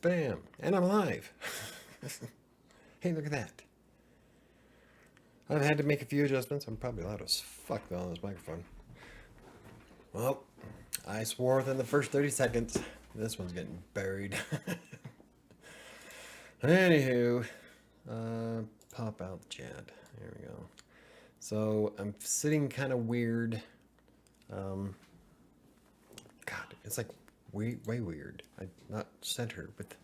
Bam! And I'm live. Hey, look at that. I've had to make a few adjustments. I'm probably loud as fuck though on this microphone. Well, I swore within the first 30 seconds. This one's getting buried. Anywho, pop out the chat. There we go. So I'm sitting kind of weird. Um, God, it's like way weird. I'm not centered, but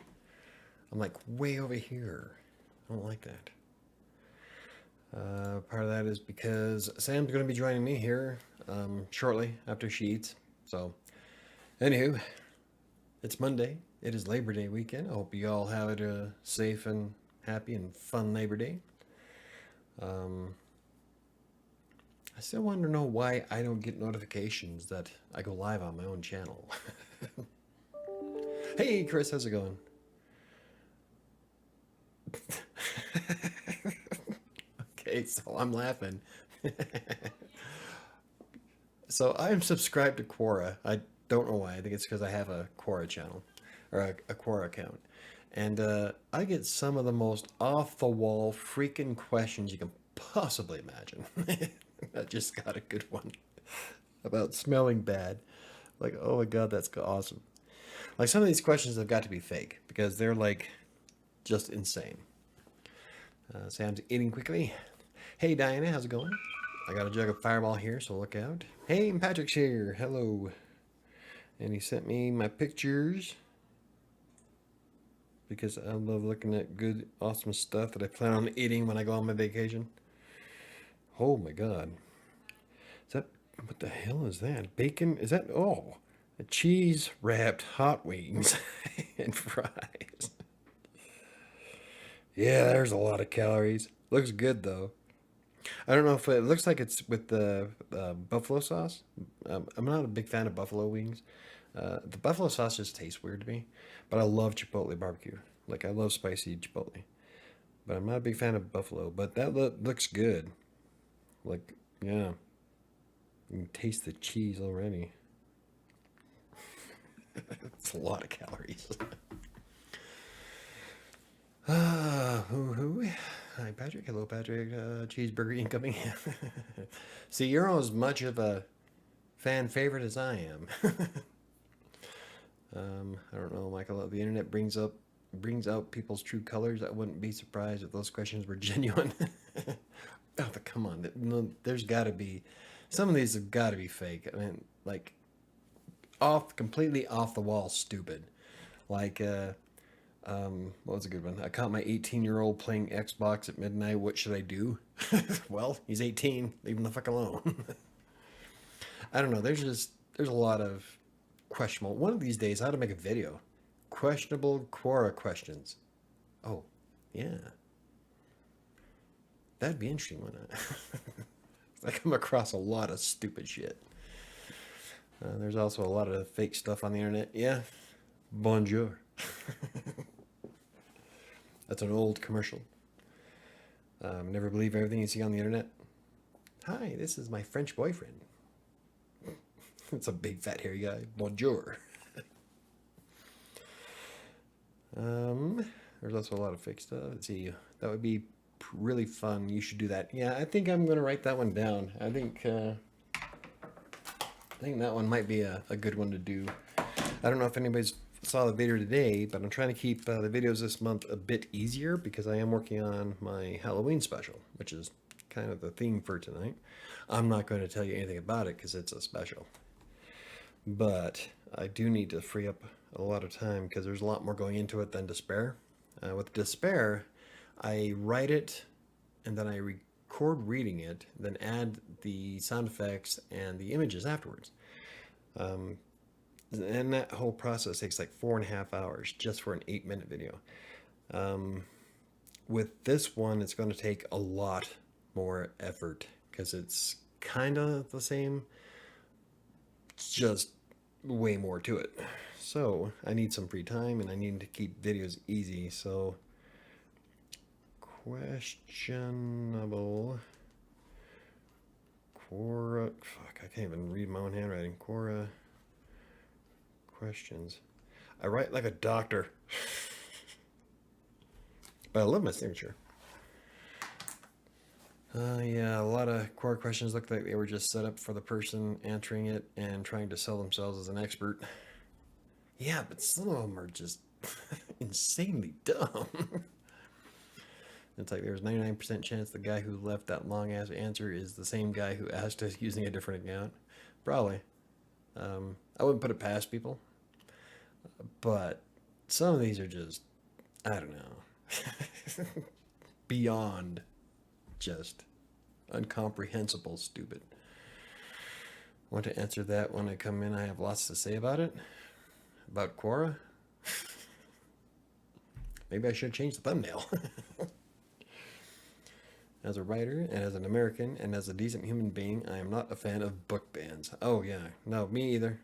I'm like way over here. I don't like that. Part of that is because Sam's going to be joining me here shortly after she eats. So, anywho, it's Monday. It is Labor Day weekend. I hope you all have a safe and happy and fun Labor Day. I still want to know why I don't get notifications that I go live on my own channel. Hey, Chris, how's it going? Okay, so I'm laughing. So I'm subscribed to Quora. I don't know why. I think it's because I have a Quora channel or a Quora account. And I get some of the most off the wall freaking questions you can possibly imagine. I just got a good one about smelling bad. Like, oh my God, that's awesome. Like some of these questions have got to be fake because they're like just insane. Sam's eating quickly. Hey, Diana, how's it going? I got a jug of Fireball here, so look out. Hey, and Patrick's here. Hello. And he sent me my pictures because I love looking at good, awesome stuff that I plan on eating when I go on my vacation. Oh my God. Is that, what the hell is that? Bacon? Is that, oh, a cheese wrapped hot wings and fries. Yeah, there's a lot of calories. Looks good though. I don't know if it looks like it's with the buffalo sauce. I'm not a big fan of buffalo wings. The buffalo sauce just tastes weird to me, but I love chipotle barbecue. Like I love spicy chipotle, but I'm not a big fan of buffalo. But that looks good. Like yeah, you can taste the cheese already. It's a lot of calories. Hoo. Hi, Patrick. Hello, Patrick. Cheeseburger incoming. See, you're as much of a fan favorite as I am. I don't know, Michael. The internet brings out people's true colors. I wouldn't be surprised if those questions were genuine. Oh, but come on. No, there's got to be some of these have got to be fake. I mean, like completely off the wall, stupid. Like, what was a good one? I caught my 18-year-old playing Xbox at midnight. What should I do? Well, he's 18. Leave him the fuck alone. I don't know. There's a lot of questionable. One of these days, I ought to make a video. Questionable Quora questions. Oh, yeah. That'd be interesting, wouldn't it? I come across a lot of stupid shit. There's also a lot of fake stuff on the internet. Yeah. Bonjour. That's an old commercial. Never believe everything you see on the internet. Hi, this is my French boyfriend. It's a big fat hairy guy. Bonjour. There's also a lot of fake stuff. Let's see. That would be really fun. You should do that. Yeah, I think I'm gonna write that one down. I think that one might be a good one to do. I don't know if anybody's saw the video today, but I'm trying to keep the videos this month a bit easier because I am working on my Halloween special, which is kind of the theme for tonight. I'm not going to tell you anything about it because it's a special. But I do need to free up a lot of time because there's a lot more going into it than Despair. With Despair, I write it and then I record reading it, then add the sound effects and the images afterwards. And that whole process takes like 4.5 hours just for an 8-minute video. With this one, it's going to take a lot more effort because it's kind of the same, it's just way more to it. So I need some free time and I need to keep videos easy. So questionable Quora. Fuck, I can't even read my own handwriting. Quora questions. I write like a doctor. But I love my signature. Yeah, a lot of core questions look like they were just set up for the person answering it and trying to sell themselves as an expert. Yeah, but some of them are just insanely dumb. It's like there's 99% chance the guy who left that long ass answer is the same guy who asked us using a different account. Probably. I wouldn't put it past people. But some of these are just, I don't know, beyond just incomprehensible stupid. Want to answer that when I come in? I have lots to say about it. About Quora. Maybe I should change the thumbnail. As a writer, and as an American, and as a decent human being, I am not a fan of book bans. Oh yeah, no, me either.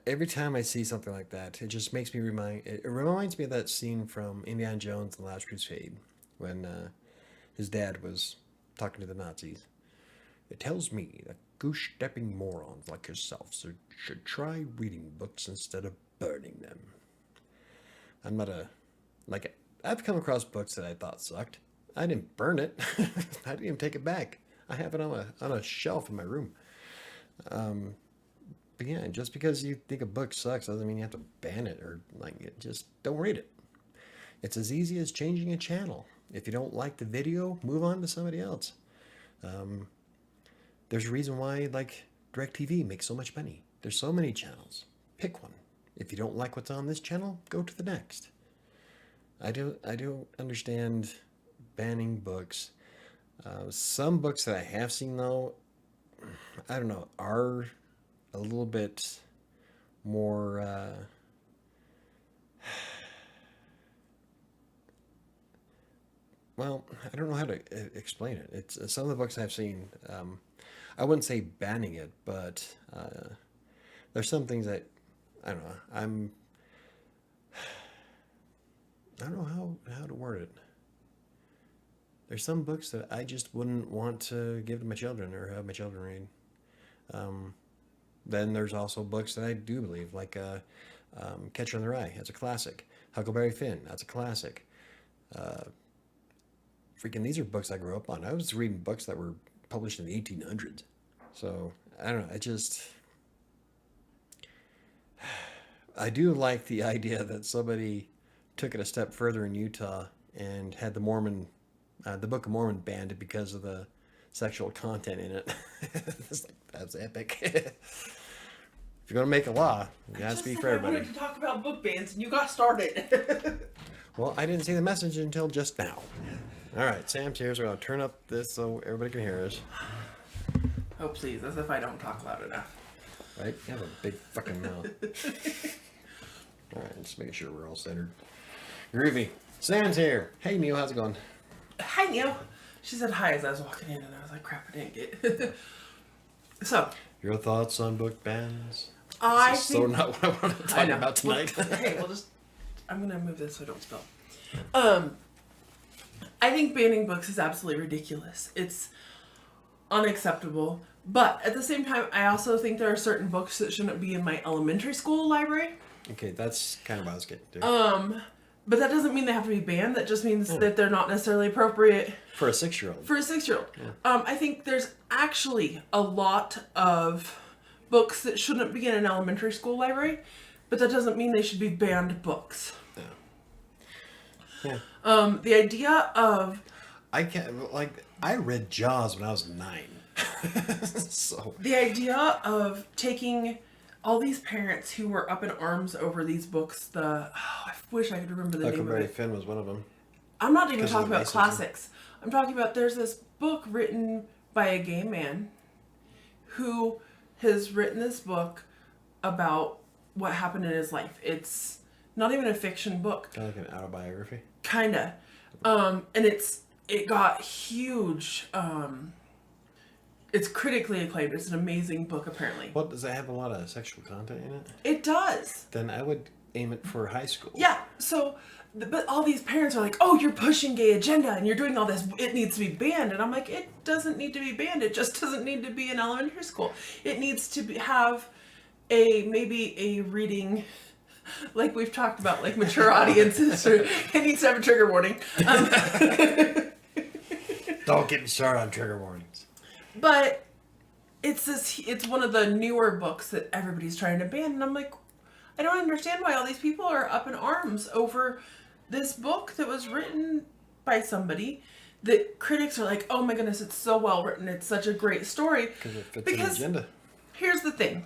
Every time I see something like that, it just makes me it reminds me of that scene from Indiana Jones and the Last Crusade, when his dad was talking to the Nazis. It tells me that goose-stepping morons like yourself should try reading books instead of burning them. I'm not I've come across books that I thought sucked. I didn't burn it. I didn't even take it back. I have it on a shelf in my room. But yeah, just because you think a book sucks doesn't mean you have to ban it or like it. Just don't read it. It's as easy as changing a channel. If you don't like the video, move on to somebody else. There's a reason why like DirecTV makes so much money. There's so many channels. Pick one. If you don't like what's on this channel, go to the next. I don't understand banning books. Some books that I have seen though, I don't know, are a little bit more well, I don't know how to explain it. It's some of the books I've seen. I wouldn't say banning it, but there's some things that I don't know. I don't know how to word it. There's some books that I just wouldn't want to give to my children or have my children read. Then there's also books that I do believe, like Catcher in the Rye. That's a classic. Huckleberry Finn. That's a classic. These are books I grew up on. I was reading books that were published in the 1800s. So, I don't know. I do like the idea that somebody took it a step further in Utah and had the Book of Mormon banned because of the sexual content in it. That's epic. If you're gonna make a law, it has to be for everybody. I wanted to talk about book bans, and you got started. Well, I didn't see the message until just now. All right, Sam's here, so we're gonna turn up this so everybody can hear us. Oh, please, as if I don't talk loud enough. Right? You have a big fucking mouth. All right, just making sure we're all centered. Groovy. Sam's here. Hey, Neil, how's it going? Hi, Neil. She said hi as I was walking in, and I was like, crap, I didn't get. So. Your thoughts on book bans? I think... so not what I want to talk about tonight. I'm going to move this so I don't spill. I think banning books is absolutely ridiculous. It's unacceptable. But at the same time, I also think there are certain books that shouldn't be in my elementary school library. Okay, that's kind of what I was getting to. But that doesn't mean they have to be banned. That just means that they're not necessarily appropriate. For a 6-year-old. For a 6-year-old. Yeah. I think there's actually a lot of books that shouldn't be in an elementary school library, but that doesn't mean they should be banned books. Yeah. The idea of... I read Jaws when I was 9. So... The idea of taking... all these parents who were up in arms over these books, I wish I could remember the name of it. Huckleberry Finn was one of them. I'm not even talking about classics. I'm talking about there's this book written by a gay man who has written this book about what happened in his life. It's not even a fiction book. Kind of like an autobiography? Kinda. And it got huge... It's critically acclaimed. It's an amazing book, apparently. What, does it have a lot of sexual content in it? It does. Then I would aim it for high school. Yeah, so, but all these parents are like, oh, you're pushing gay agenda and you're doing all this. It needs to be banned. And I'm like, it doesn't need to be banned. It just doesn't need to be in elementary school. It needs to have maybe a reading, like we've talked about, like mature audiences, or it needs to have a trigger warning. Don't get me started on trigger warnings. But it's one of the newer books that everybody's trying to ban, and I'm like, I don't understand why all these people are up in arms over this book that was written by somebody that critics are like, oh my goodness, it's so well written, it's such a great story. Because it fits an agenda. Here's the thing.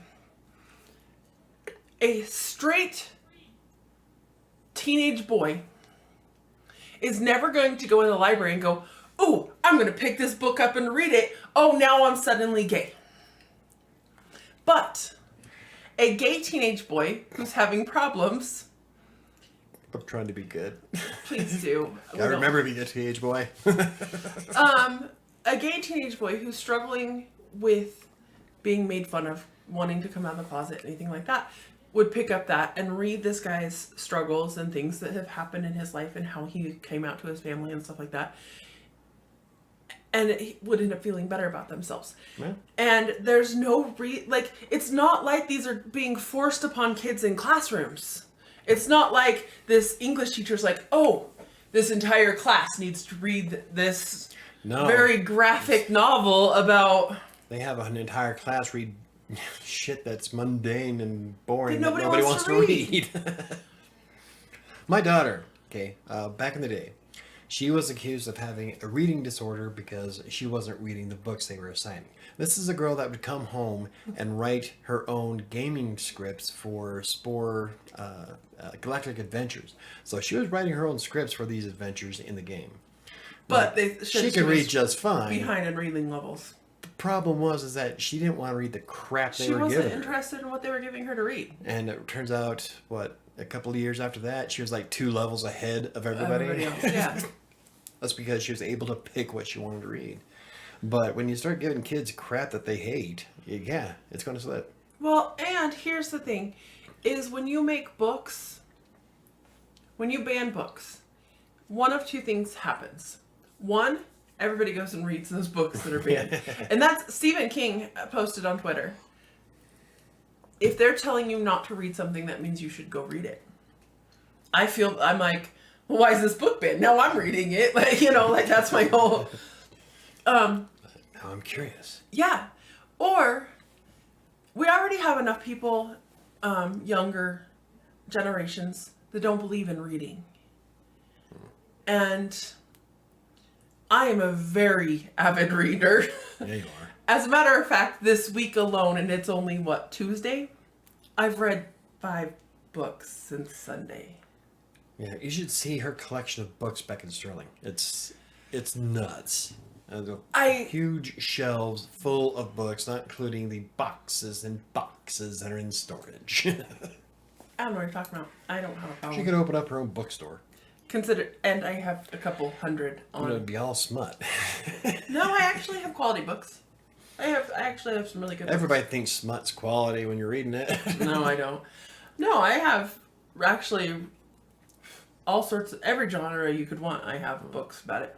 A straight teenage boy is never going to go in the library and go, oh, I'm going to pick this book up and read it. Oh, now I'm suddenly gay. But a gay teenage boy who's having problems. I'm trying to be good. Please do. I remember being a teenage boy. A gay teenage boy who's struggling with being made fun of, wanting to come out of the closet, anything like that, would pick up that and read this guy's struggles and things that have happened in his life and how he came out to his family and stuff like that. And it would end up feeling better about themselves. Yeah. And there's no it's not like these are being forced upon kids in classrooms. It's not like this English teacher's like, oh, this entire class needs to read this very graphic novel about... They have an entire class read shit that's mundane and boring that nobody wants to read. My daughter, back in the day, she was accused of having a reading disorder because she wasn't reading the books they were assigning. This is a girl that would come home and write her own gaming scripts for Spore Galactic Adventures. So she was writing her own scripts for these adventures in the game. But she could read just fine. Behind in reading levels. The problem was that she didn't want to read the crap they were giving her. She wasn't interested in what they were giving her to read. And it turns out, a couple of years after that, she was like 2 levels ahead of everybody else. Yeah. That's because she was able to pick what she wanted to read. But when you start giving kids crap that they hate, it's going to slip. Well, and here's the thing, is when you make books, when you ban books, one of two things happens. One, everybody goes and reads those books that are banned. And that's Stephen King posted on Twitter. If they're telling you not to read something, that means you should go read it. I'm like, well, why is this book banned? Now I'm reading it. That's my whole... Now I'm curious. Yeah. Or we already have enough people, younger generations, that don't believe in reading. And I am a very avid reader. Yeah, you are. As a matter of fact, this week alone, and it's only, Tuesday? I've read 5 books since Sunday. Yeah, you should see her collection of books back in Sterling. It's nuts. Huge shelves full of books, not including the boxes and boxes that are in storage. I don't know what you're talking about. I don't have a problem. She could open up her own bookstore. And I have a couple hundred on. It would be all smut. No, I actually have quality books. I actually have some really good books. Everybody thinks smut's quality when you're reading it. No, I don't. No, I have actually all sorts of every genre you could want. I have books about it.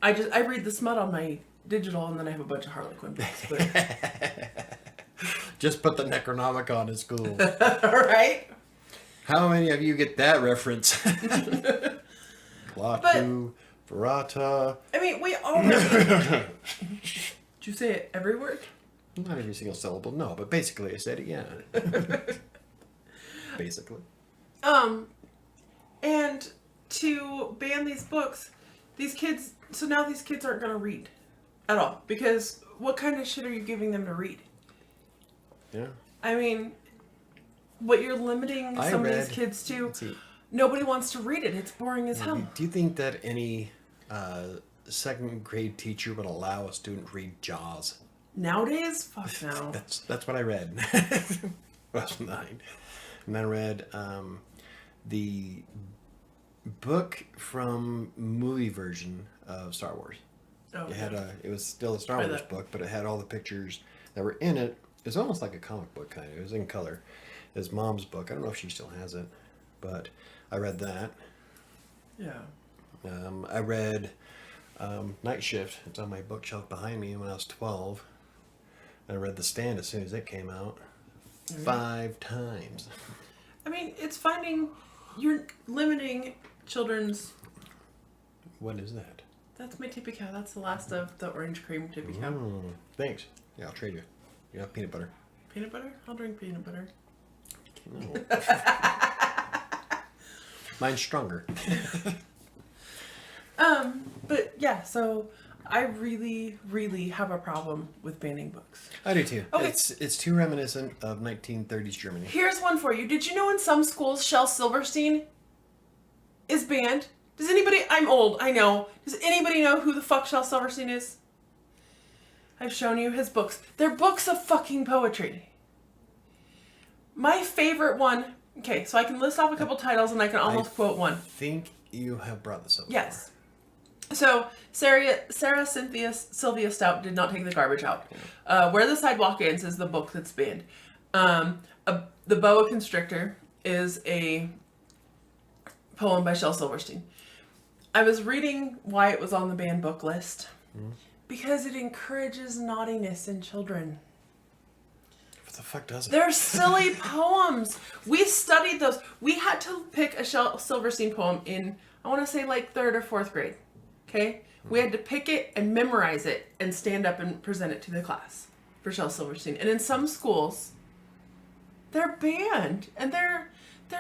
I read the smut on my digital, and then I have a bunch of Harlequin books. But... Just put the Necronomicon in school. Right? How many of you get that reference? Klaatu, Verata. I mean, we already... Did you say it every word? Not every single syllable, no, but basically I said it, yeah. Basically. And to ban these books, so now these kids aren't going to read at all. Because what kind of shit are you giving them to read? Yeah. I mean, what you're limiting some of these kids to, nobody wants to read it. It's boring as hell. Do you think that any second grade teacher would allow a student to read Jaws? Nowadays? Fuck no. That's what I read. I was 9. And then I read the book from movie version of Star Wars. Oh, it was still a Star Wars book, but it had all the pictures that were in it. It was almost like a comic book kind of. It was in color. His mom's book. I don't know if she still has it, but I read that. Yeah. I read Night Shift. It's on my bookshelf behind me when I was 12. I read The Stand as soon as it came out. 5 times. I mean, it's finding... You're limiting children's... What is that? That's my Tippy Cow. That's the last of the orange cream Tippy Cow. Thanks. Yeah, I'll trade you. You have peanut butter. Peanut butter? I'll drink peanut butter. No. Mine's stronger. But yeah, so I really, really have a problem with banning books. I do too. Okay. It's too reminiscent of 1930s Germany. Here's one for you. Did you know in some schools Shel Silverstein is banned? Does anybody... I'm old, I know. Does anybody know who the fuck Shel Silverstein is? I've shown you his books. They're books of fucking poetry. My favorite one... Okay, so I can list off a couple titles and I can almost quote one. I think you have brought this up before. Yes. So, Sarah Sylvia Stout did not take the garbage out. Where the Sidewalk Ends is the book that's banned. The Boa Constrictor is a poem by Shel Silverstein. I was reading why it was on the banned book list. Because it encourages naughtiness in children. What the fuck does it? They're silly poems. We studied those. We had to pick a Shel Silverstein poem in, I want to say like 3rd or 4th grade. Okay? We had to pick it and memorize it and stand up and present it to the class for Shel Silverstein. And in some schools, they're banned. And they're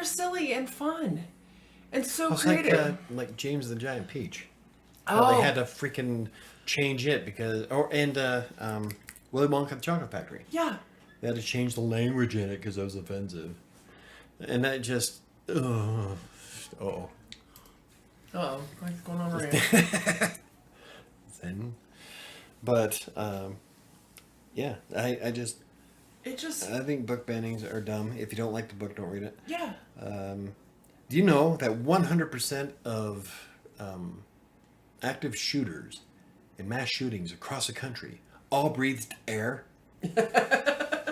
silly and fun. And so creative. Like James the Giant Peach. Oh. They had to freaking change it because... Willy Wonka the Chocolate Factory. Yeah. They had to change the language in it because it was offensive. And that just... Uh-oh. Uh-oh. What's going on over here? Then. But, yeah. I think book bannings are dumb. If you don't like the book, don't read it. Yeah. Do you know that 100% of active shooters in mass shootings across the country all breathed air?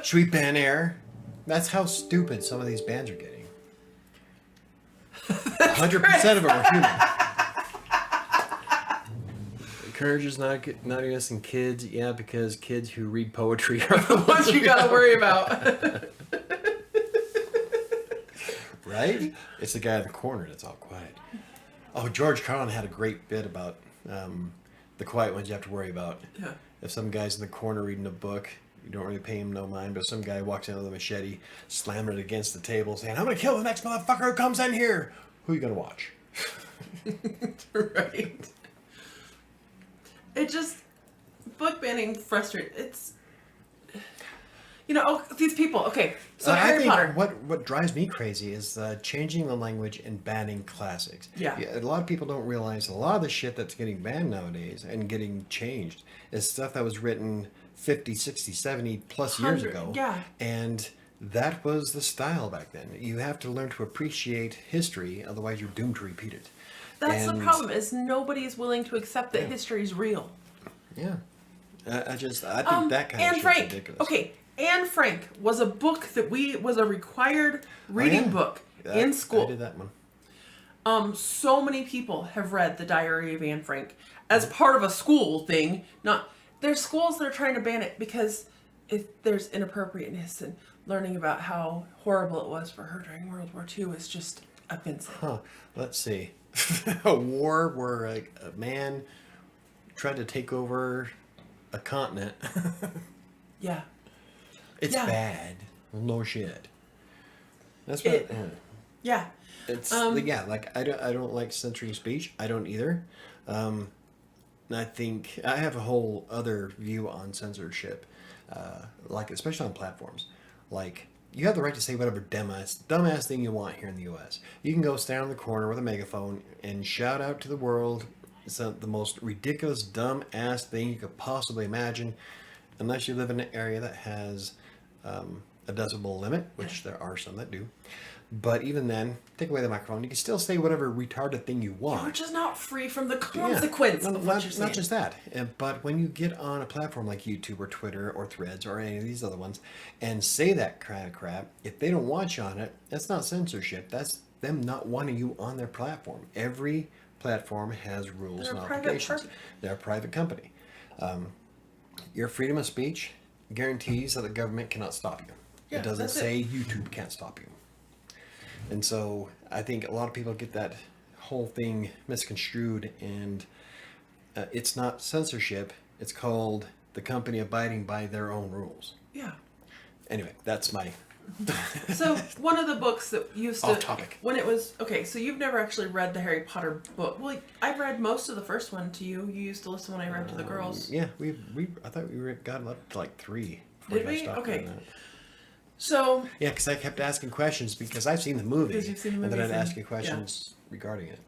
Should we ban air? That's how stupid some of these bans are getting. 100% of them are human. Encourages naughtiness in kids. Yeah, because kids who read poetry are the Ones you gotta worry about. Right? It's the guy in the corner that's all quiet. Oh, George Carlin had a great bit about the quiet ones you have to worry about. Yeah. If some guy's in the corner reading a book, you don't really pay him no mind, but some guy walks in with a machete, slamming it against the table, saying, I'm going to kill the next motherfucker who comes in here. Who are you going to watch? Right. It just... Book banning frustrates... It's... You know, these people... Okay, so Harry Potter. What drives me crazy is changing the language and banning classics. Yeah. A lot of people don't realize a lot of the shit that's getting banned nowadays and getting changed is stuff that was written 50, 60, 70 plus years ago. Yeah. And that was the style back then. You have to learn to appreciate history, otherwise you're doomed to repeat it. That's the problem, is nobody is willing to accept that history is real. Yeah. I think that kind of shit's Frank. ridiculous. Okay, Anne Frank was a book that was a required reading book in school. I did that one. So many people have read The Diary of Anne Frank as part of a school thing. There's schools that are trying to ban it because if there's inappropriateness and learning about how horrible it was for her during World War II is just offensive. Huh. Let's see. A war where a man tried to take over a continent. Yeah. It's bad. No shit. That's what. Yeah. It's like I don't like censoring speech. I don't either. And I think I have a whole other view on censorship, like especially on platforms. Like you have the right to say whatever dumbass thing you want here in the U.S. You can go stand on the corner with a megaphone and shout out to the world the most ridiculous dumb-ass thing you could possibly imagine, unless you live in an area that has a decibel limit, which there are some that do. But even then, take away the microphone, you can still say whatever retarded thing you want. You're just not free from the consequence of what you're saying. Not just that, but when you get on a platform like YouTube or Twitter or Threads or any of these other ones and say that kind of crap, if they don't want you on it, that's not censorship. That's them not wanting you on their platform. Every platform has rules and obligations. They're a private company. Your freedom of speech guarantees that the government cannot stop you. Yeah, It doesn't that's say YouTube can't stop you. And so I think a lot of people get that whole thing misconstrued, and it's not censorship. It's called the company abiding by their own rules. Yeah. Anyway, that's my So one of the books that used to off topic. when it was okay. So you've never actually read the Harry Potter book. Well, I've read most of the first one to you. You used to listen when I read to the girls. Yeah, we I thought we got up to like 3. Did I we? stopped Okay. doing that. So Yeah, because I kept asking questions because I've seen the movie. Because you've seen the And then movies I'd and- ask you questions regarding it.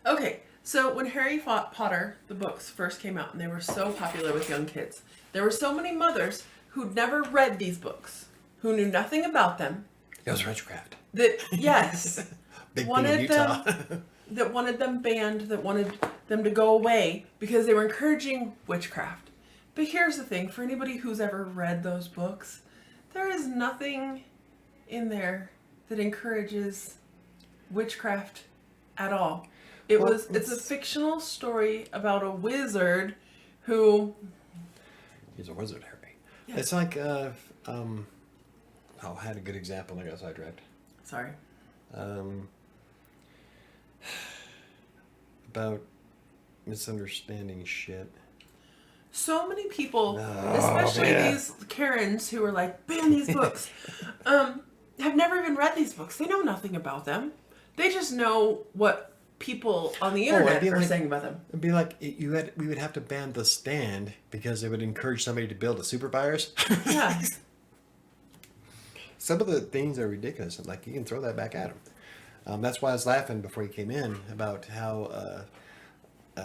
okay, so when Harry Potter the books first came out and they were so popular with young kids, there were so many mothers who'd never read these books, who knew nothing about them. It was witchcraft. That yes, Big thing in wanted Utah. that wanted them banned, that wanted them to go away because they were encouraging witchcraft. But here's the thing, for anybody who's ever read those books, there is nothing in there that encourages witchcraft at all. It's a fictional story about a wizard who He's a wizard, Harry. Yeah. It's like, I had a good example and I got sidetracked. sorry. About misunderstanding shit. So many people, Oh, especially man. these Karens who are like, ban these books, have never even read these books. They know nothing about them. They just know what people on the internet it'd be are like- saying about them. It'd be like we would have to ban The Stand because it would encourage somebody to build a super virus. Yeah. Some of the things are ridiculous. And like you can throw that back at them. That's why I was laughing before you came in about how I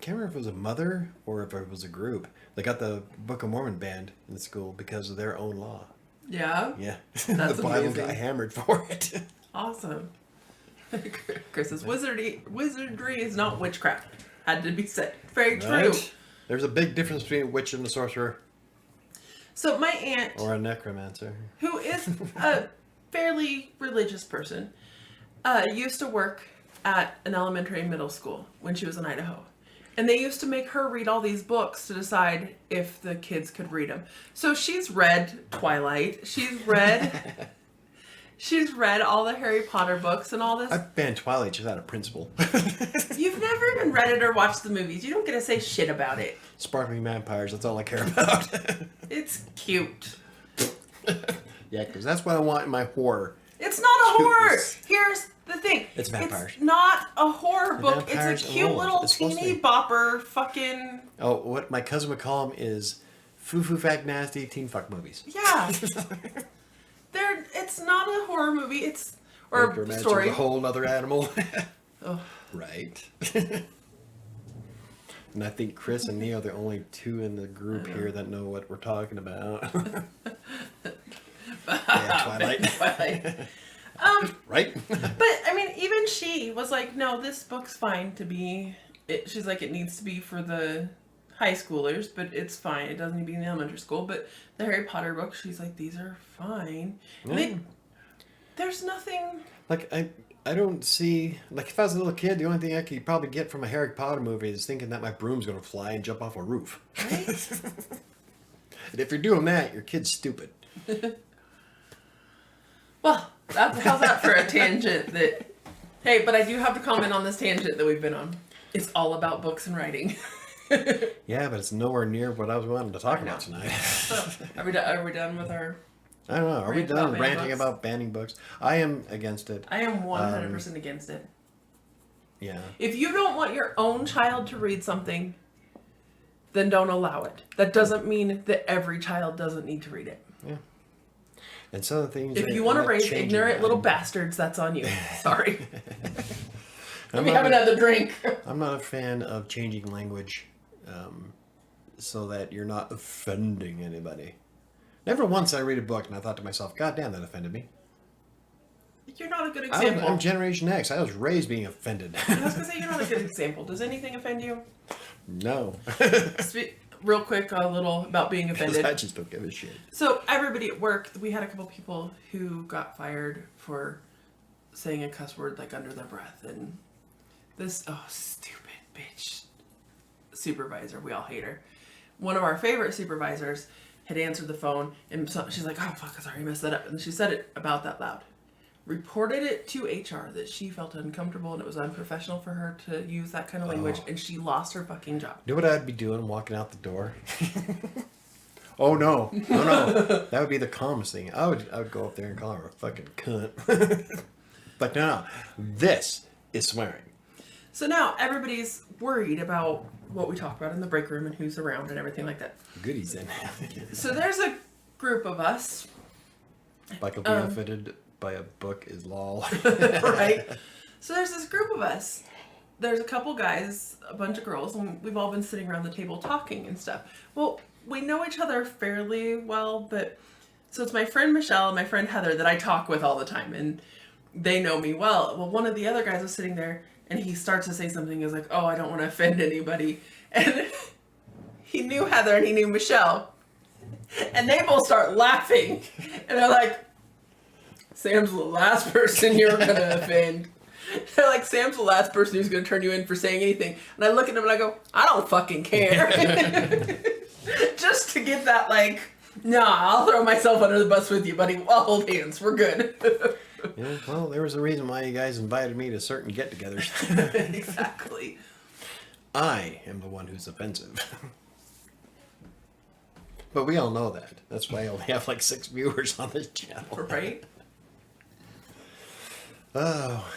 can't remember if it was a mother or if it was a group. They got the Book of Mormon banned in the school because of their own law. Yeah. Yeah, That's the Bible amazing. got hammered for it. Awesome. Chris says wizardry is not witchcraft. Had to be said. Very true. Right? There's a big difference between a witch and a sorcerer So my aunt, or a necromancer. who is a fairly religious person, used to work at an elementary and middle school when she was in Idaho. And they used to make her read all these books to decide if the kids could read them. So she's read Twilight. She's read all the Harry Potter books and all this. I banned Twilight just out of principle. You've never even read it or watched the movies. You don't get to say shit about it. Sparkling vampires, that's all I care about. It's cute. Yeah, because that's what I want in my horror. It's not a horror. Cuteness. Here's the thing. It's vampires. It's not a horror book. It's Vampires a cute alone. little It's supposed to teeny be. bopper fucking... Oh, what my cousin would call them is foo-foo fact nasty teen fuck movies. Yeah. It's not a horror movie. It's... Or Necromancer's story. a whole other animal. Oh. Right. And I think Chris and Neo are the only two in the group here that know what we're talking about. Yeah, Twilight. Twilight. Right? But, I mean, even she was like, no, this book's fine to be... She's like, it needs to be for the high schoolers, but it's fine. It doesn't need to be in the elementary school. But the Harry Potter books, she's like, these are fine. And there's nothing... Like, I don't see... Like, if I was a little kid, the only thing I could probably get from a Harry Potter movie is thinking that my broom's going to fly and jump off a roof. Right? And if you're doing that, your kid's stupid. Well, how's that for a tangent that... Hey, but I do have to comment on this tangent that we've been on. It's all about books and writing. Yeah, but it's nowhere near what I was wanting to talk I know. about tonight. So, are we done with our... I don't know. Are we Rant about done banning ranting books? about banning books? I am against it. I am 100% against it. Yeah. If you don't want your own child to read something, then don't allow it. That doesn't mean that every child doesn't need to read it. Yeah. And some of the things... If that you want to like raise changing ignorant that. little bastards, that's on you. Sorry. Let I'm me not have another drink. I'm not a fan of changing language so that you're not offending anybody. Never once I read a book and I thought to myself, God damn, that offended me. You're not a good example. I'm Generation X. I was raised being offended. I was going to say, you're not a good example. Does anything offend you? No. Real quick, a little about being offended. I just don't give a shit. So everybody at work, we had a couple people who got fired for saying a cuss word like under their breath, and this stupid bitch supervisor, we all hate her. One of our favorite supervisors had answered the phone, and she's like, oh fuck, sorry, I messed that up. And she said it about that loud. Reported it to HR that she felt uncomfortable and it was unprofessional for her to use that kind of language, and she lost her fucking job. You know what I'd be doing walking out the door? Oh no. That would be the calmest thing. I would go up there and call her a fucking cunt. But no, this is swearing. So now everybody's worried about what we talk about in the break room and who's around and everything like that. Goodies in. So there's a group of us. Michael being outfitted by a book is lol. Right? So there's this group of us. There's a couple guys, a bunch of girls, and we've all been sitting around the table talking and stuff. Well, we know each other fairly well, but so it's my friend Michelle and my friend Heather that I talk with all the time, and they know me well. Well, one of the other guys was sitting there, and he starts to say something. He's like, oh, I don't want to offend anybody. And he knew Heather and he knew Michelle. And they both start laughing. And they're like, Sam's the last person you're going to offend. They're like, Sam's the last person who's going to turn you in for saying anything. And I look at him and I go, I don't fucking care. Just to get that, like, nah, I'll throw myself under the bus with you, buddy. I'll hold hands. We're good. Yeah, well, there was a reason why you guys invited me to certain get-togethers. Exactly. I am the one who's offensive. But we all know that. That's why I only have like 6 viewers on this channel. Right? Oh.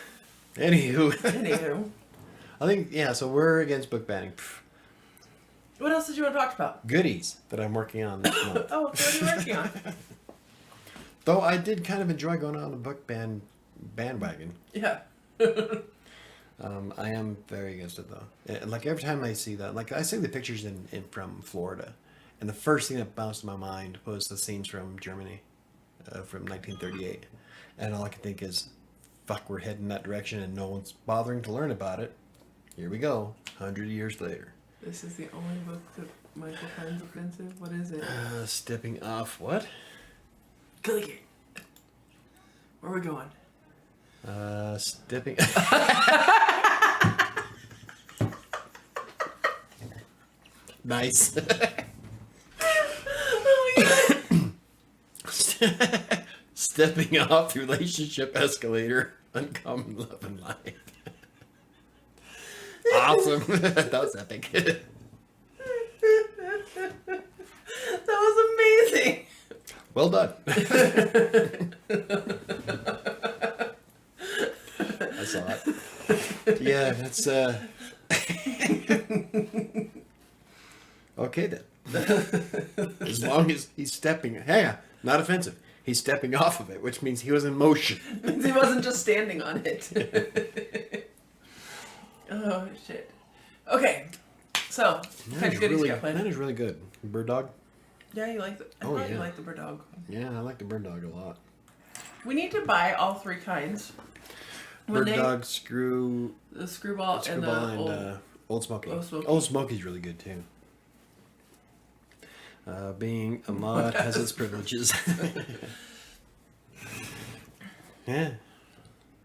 Anywho. I think, yeah, so we're against book banning. What else did you want to talk about? Goodies that I'm working on this month. Oh, what are you working on? Though I did kind of enjoy going on a book bandwagon. Yeah. I am very against it though. Like every time I see that, like I see the pictures in from Florida, and the first thing that bounced in my mind was the scenes from Germany, from 1938, and all I can think is, fuck, we're heading that direction, and no one's bothering to learn about it. Here we go, 100 years later. This is the only book that Michael finds offensive. What is it? Stepping off what? Click it. Where are we going? Stepping. Nice. Oh my God. Stepping off relationship escalator, uncommon love and life. Awesome. That was epic. That was amazing. Well done. I saw it. Yeah, that's okay then. As long as he's stepping, hey, not offensive. He's stepping off of it, which means he was in motion. He wasn't just standing on it. Oh shit. Okay, so kind of goodies you got planned. That is really good. Bird dog. Yeah, you like the. I thought you liked the bird dog. Yeah, I like the bird dog a lot. We need to buy all 3 kinds. Bird dog, the screwball, and the Old Smoky. Old Smoky. Old Smoky's really good too. Being a mod has its privileges. Yeah.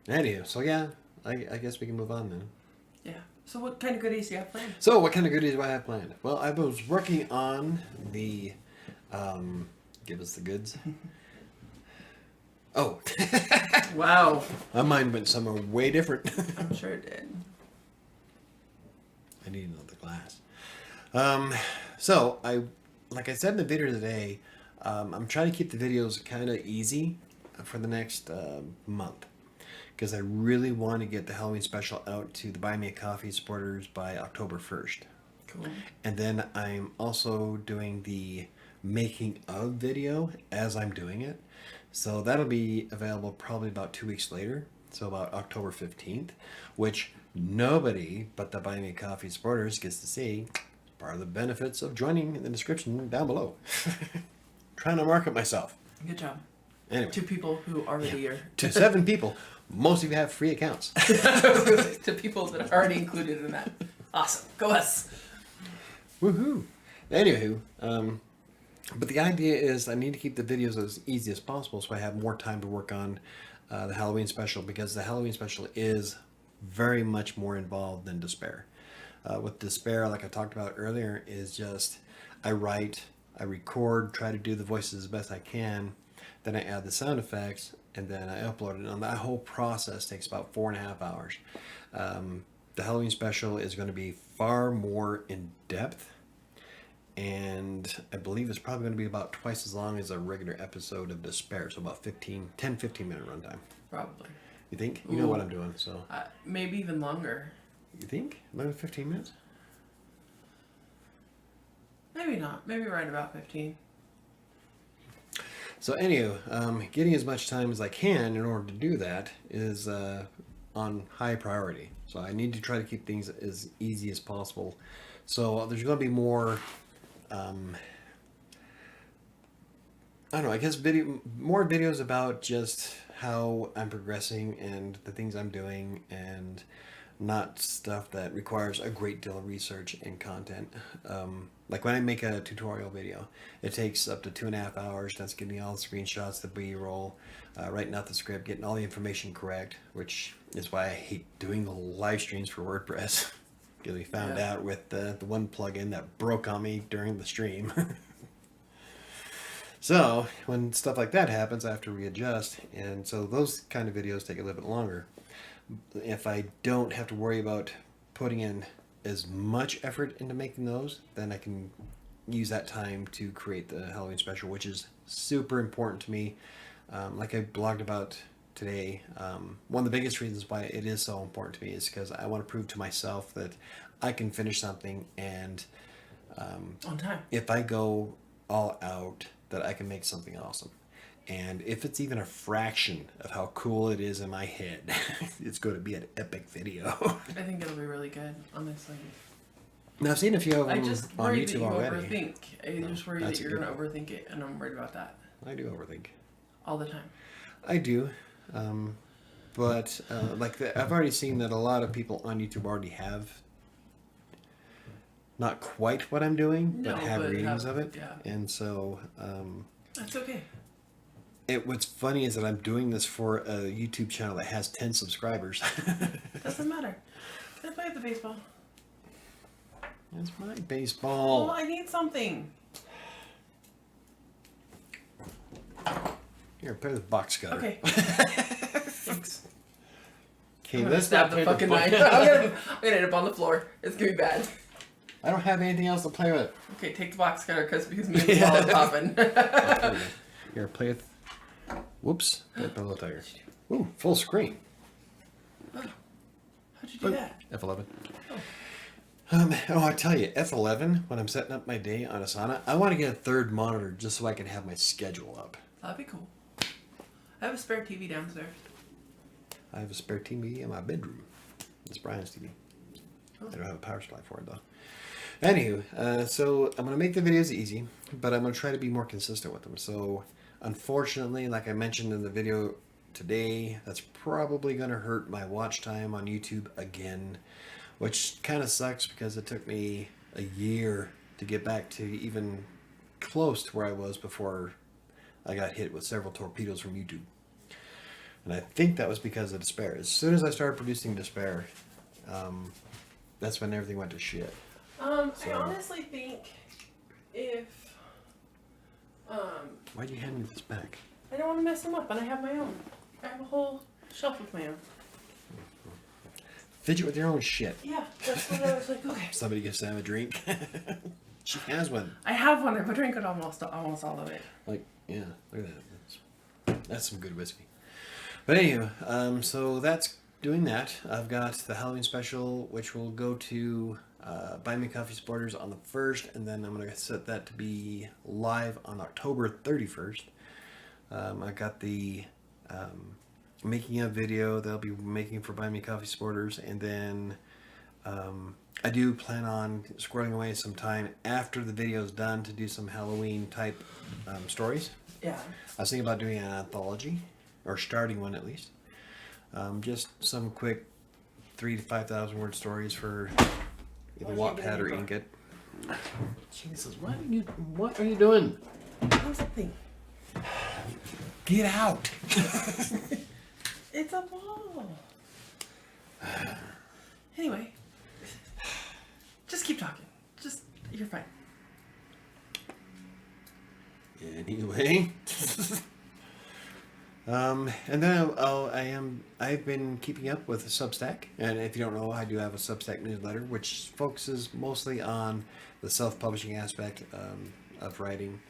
Anywho, so yeah, I guess we can move on then. Yeah. So what kind of goodies do you have planned? So what kind of goodies do I have planned? Well, I was working on the, give us the goods. Oh. Wow. My mind went somewhere way different. I'm sure it did. I need another glass. So like I said in the video today, I'm trying to keep the videos kind of easy for the next month, because I really want to get the Halloween special out to the Buy Me a Coffee supporters by October 1st. Cool. And then I'm also doing the making of video as I'm doing it. So that'll be available probably about 2 weeks later. So about October 15th, which nobody but the Buy Me a Coffee supporters gets to see. Part of the benefits of joining in the description down below. Trying to market myself. Good job. Anyway. To people who already are. To 7 people. Most of you have free accounts. To people that are already included in that. Awesome. Go us. Woohoo. Anywho, but the idea is I need to keep the videos as easy as possible so I have more time to work on the Halloween special, because the Halloween special is very much more involved than Despair. With Despair, like I talked about earlier, is just I write, I record, try to do the voices as best I can, then I add the sound effects, and then I upload it. And that whole process takes about 4.5 hours. The Halloween special is going to be far more in depth, and I believe it's probably going to be about twice as long as a regular episode of Despair, so about 15 minute runtime. Probably. You think? You know what I'm doing, so. Maybe even longer. You think? 11, 15 minutes? Maybe not. Maybe right about 15. So anywho, getting as much time as I can in order to do that is on high priority. So I need to try to keep things as easy as possible. So there's going to be more, I don't know, I guess more videos about just how I'm progressing and the things I'm doing, and not stuff that requires a great deal of research and content. Like when I make a tutorial video, it takes up to 2.5 hours. That's getting all the screenshots, the B-roll, writing out the script, getting all the information correct, which is why I hate doing the live streams for WordPress. Because we found out with the one plugin that broke on me during the stream. So when stuff like that happens, I have to readjust. And so those kind of videos take a little bit longer. If I don't have to worry about putting in as much effort into making those, then I can use that time to create the Halloween special, which is super important to me. Like I blogged about today, one of the biggest reasons why it is so important to me is because I want to prove to myself that I can finish something, and on time. if I go all out, that I can make something awesome. And if it's even a fraction of how cool it is in my head, it's going to be an epic video. I think it'll be really good, honestly. Now, I've seen a few of them I just on worry that YouTube you already. overthink. I just worry that's that a you're good going to overthink it, and I'm worried about that. I do overthink. All the time. I do. But I've already seen that a lot of people on YouTube already have not quite what I'm doing, but have readings of it. Yeah. And so That's okay. what's funny is that I'm doing this for a YouTube channel that has 10 subscribers. Doesn't matter. I play the baseball. That's my baseball. Well, I need something. Here, play with the box cutter. Okay. Thanks. Okay, I'm gonna let's stab not the play fucking box- knife. I'm gonna end up on the floor. It's gonna be bad. I don't have anything else to play with. Okay, take the box cutter because me and the ball are popping. Here, play with. Whoops. Play with Pillow Tiger. Ooh, full screen. How'd you do that? F11. I tell you, F11, when I'm setting up my day on Asana, I want to get a third monitor just so I can have my schedule up. That'd be cool. I have a spare TV downstairs. I have a spare TV in my bedroom. It's Brian's TV. I don't have a power supply for it, though. Anywho, so I'm going to make the videos easy, but I'm going to try to be more consistent with them. So, unfortunately, like I mentioned in the video today, that's probably going to hurt my watch time on YouTube again, which kind of sucks because it took me a year to get back to even close to where I was before I got hit with several torpedoes from YouTube. And I think that was because of Despair. As soon as I started producing Despair, that's when everything went to shit. I honestly think if Why'd you hand me this back? I don't want to mess them up, and I have my own. I have a whole shelf with my own. Fidget with your own shit. Yeah, that's what I was like. Okay. Somebody gives Sam a drink. She has one. I have one. I've drank it almost all of it. Like, yeah, look at that. That's some good whiskey. But anyway, so that's doing that. I've got the Halloween special, which will go to Buy Me Coffee supporters on the 1st, and then I'm going to set that to be live on October 31st. I got the making a video that I'll be making for Buy Me Coffee supporters, and then I do plan on squirreling away some time after the video is done to do some Halloween type stories. Yeah. I was thinking about doing an anthology, or starting one at least. Just some quick 3,000 to 5,000 word stories for either Wattpad or Inkitt. Jesus, what are you doing? Do something. Get out! It's a ball. Anyway, just keep talking. You're fine. Anyway. And then I've been keeping up with Substack, and if you don't know, I do have a Substack newsletter which focuses mostly on the self-publishing aspect of writing.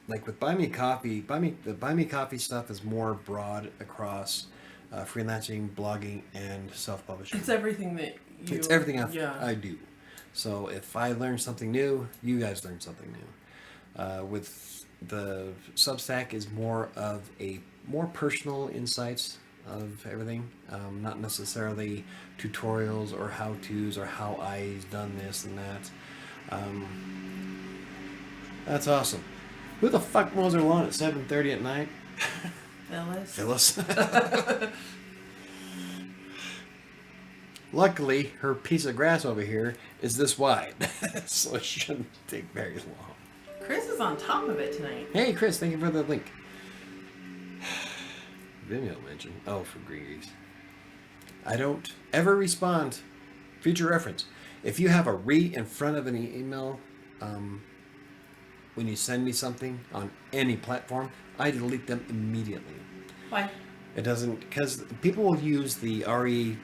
Like with Buy Me Coffee, the Buy Me Coffee stuff is more broad across freelancing, blogging, and self-publishing. It's everything that you... It's everything I do. So if I learn something new, you guys learn something new. With the Substack is more of a more personal insights of everything, not necessarily tutorials or how-tos or how I've done this and that. That's awesome. Who the fuck mows their lawn at 7:30 at night? Phyllis. Luckily, her piece of grass over here is this wide, so it shouldn't take very long. Chris is on top of it tonight. Hey, Chris, thank you for the link. Vimeo mention. Oh, for Grease. I don't ever respond. Future reference. If you have a re in front of an email, when you send me something on any platform, I delete them immediately. Why? It doesn't, because people will use the RE :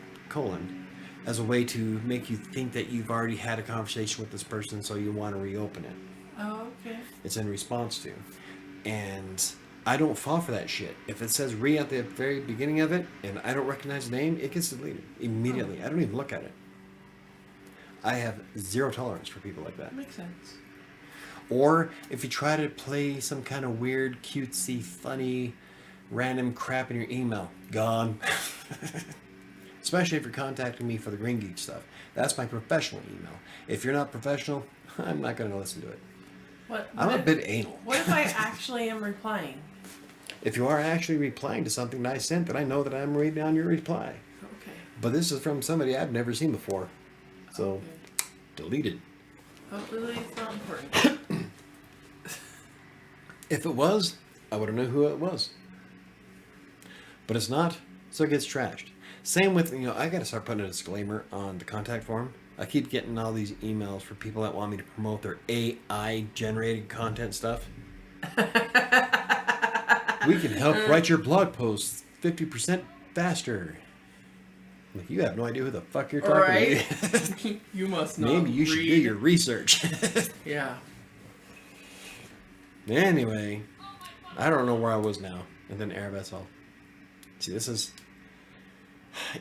as a way to make you think that you've already had a conversation with this person, so you want to reopen it. Oh, okay. It's in response to. And I don't fall for that shit. If it says re at the very beginning of it, and I don't recognize the name, it gets deleted immediately. Oh. I don't even look at it. I have zero tolerance for people like that. Makes sense. Or if you try to play some kind of weird, cutesy, funny, random crap in your email, gone. Especially if you're contacting me for the Green Geek stuff. That's my professional email. If you're not professional, I'm not going to listen to it. I'm a bit anal. What if I actually am replying? If you are actually replying to something that I sent, then I know that I'm reading down your reply. Okay. But this is from somebody I've never seen before. So, Okay. deleted. Hopefully it's not important. If it was, I would have known who it was. But it's not, so it gets trashed. Same with, I got to start putting a disclaimer on the contact form. I keep getting all these emails for people that want me to promote their AI-generated content stuff. We can help write your blog posts 50% faster. Like, you have no idea who the fuck you're talking to. You must not Maybe you should do your research. Yeah. Anyway, I don't know where I was now. And then Arabesol. See, this is...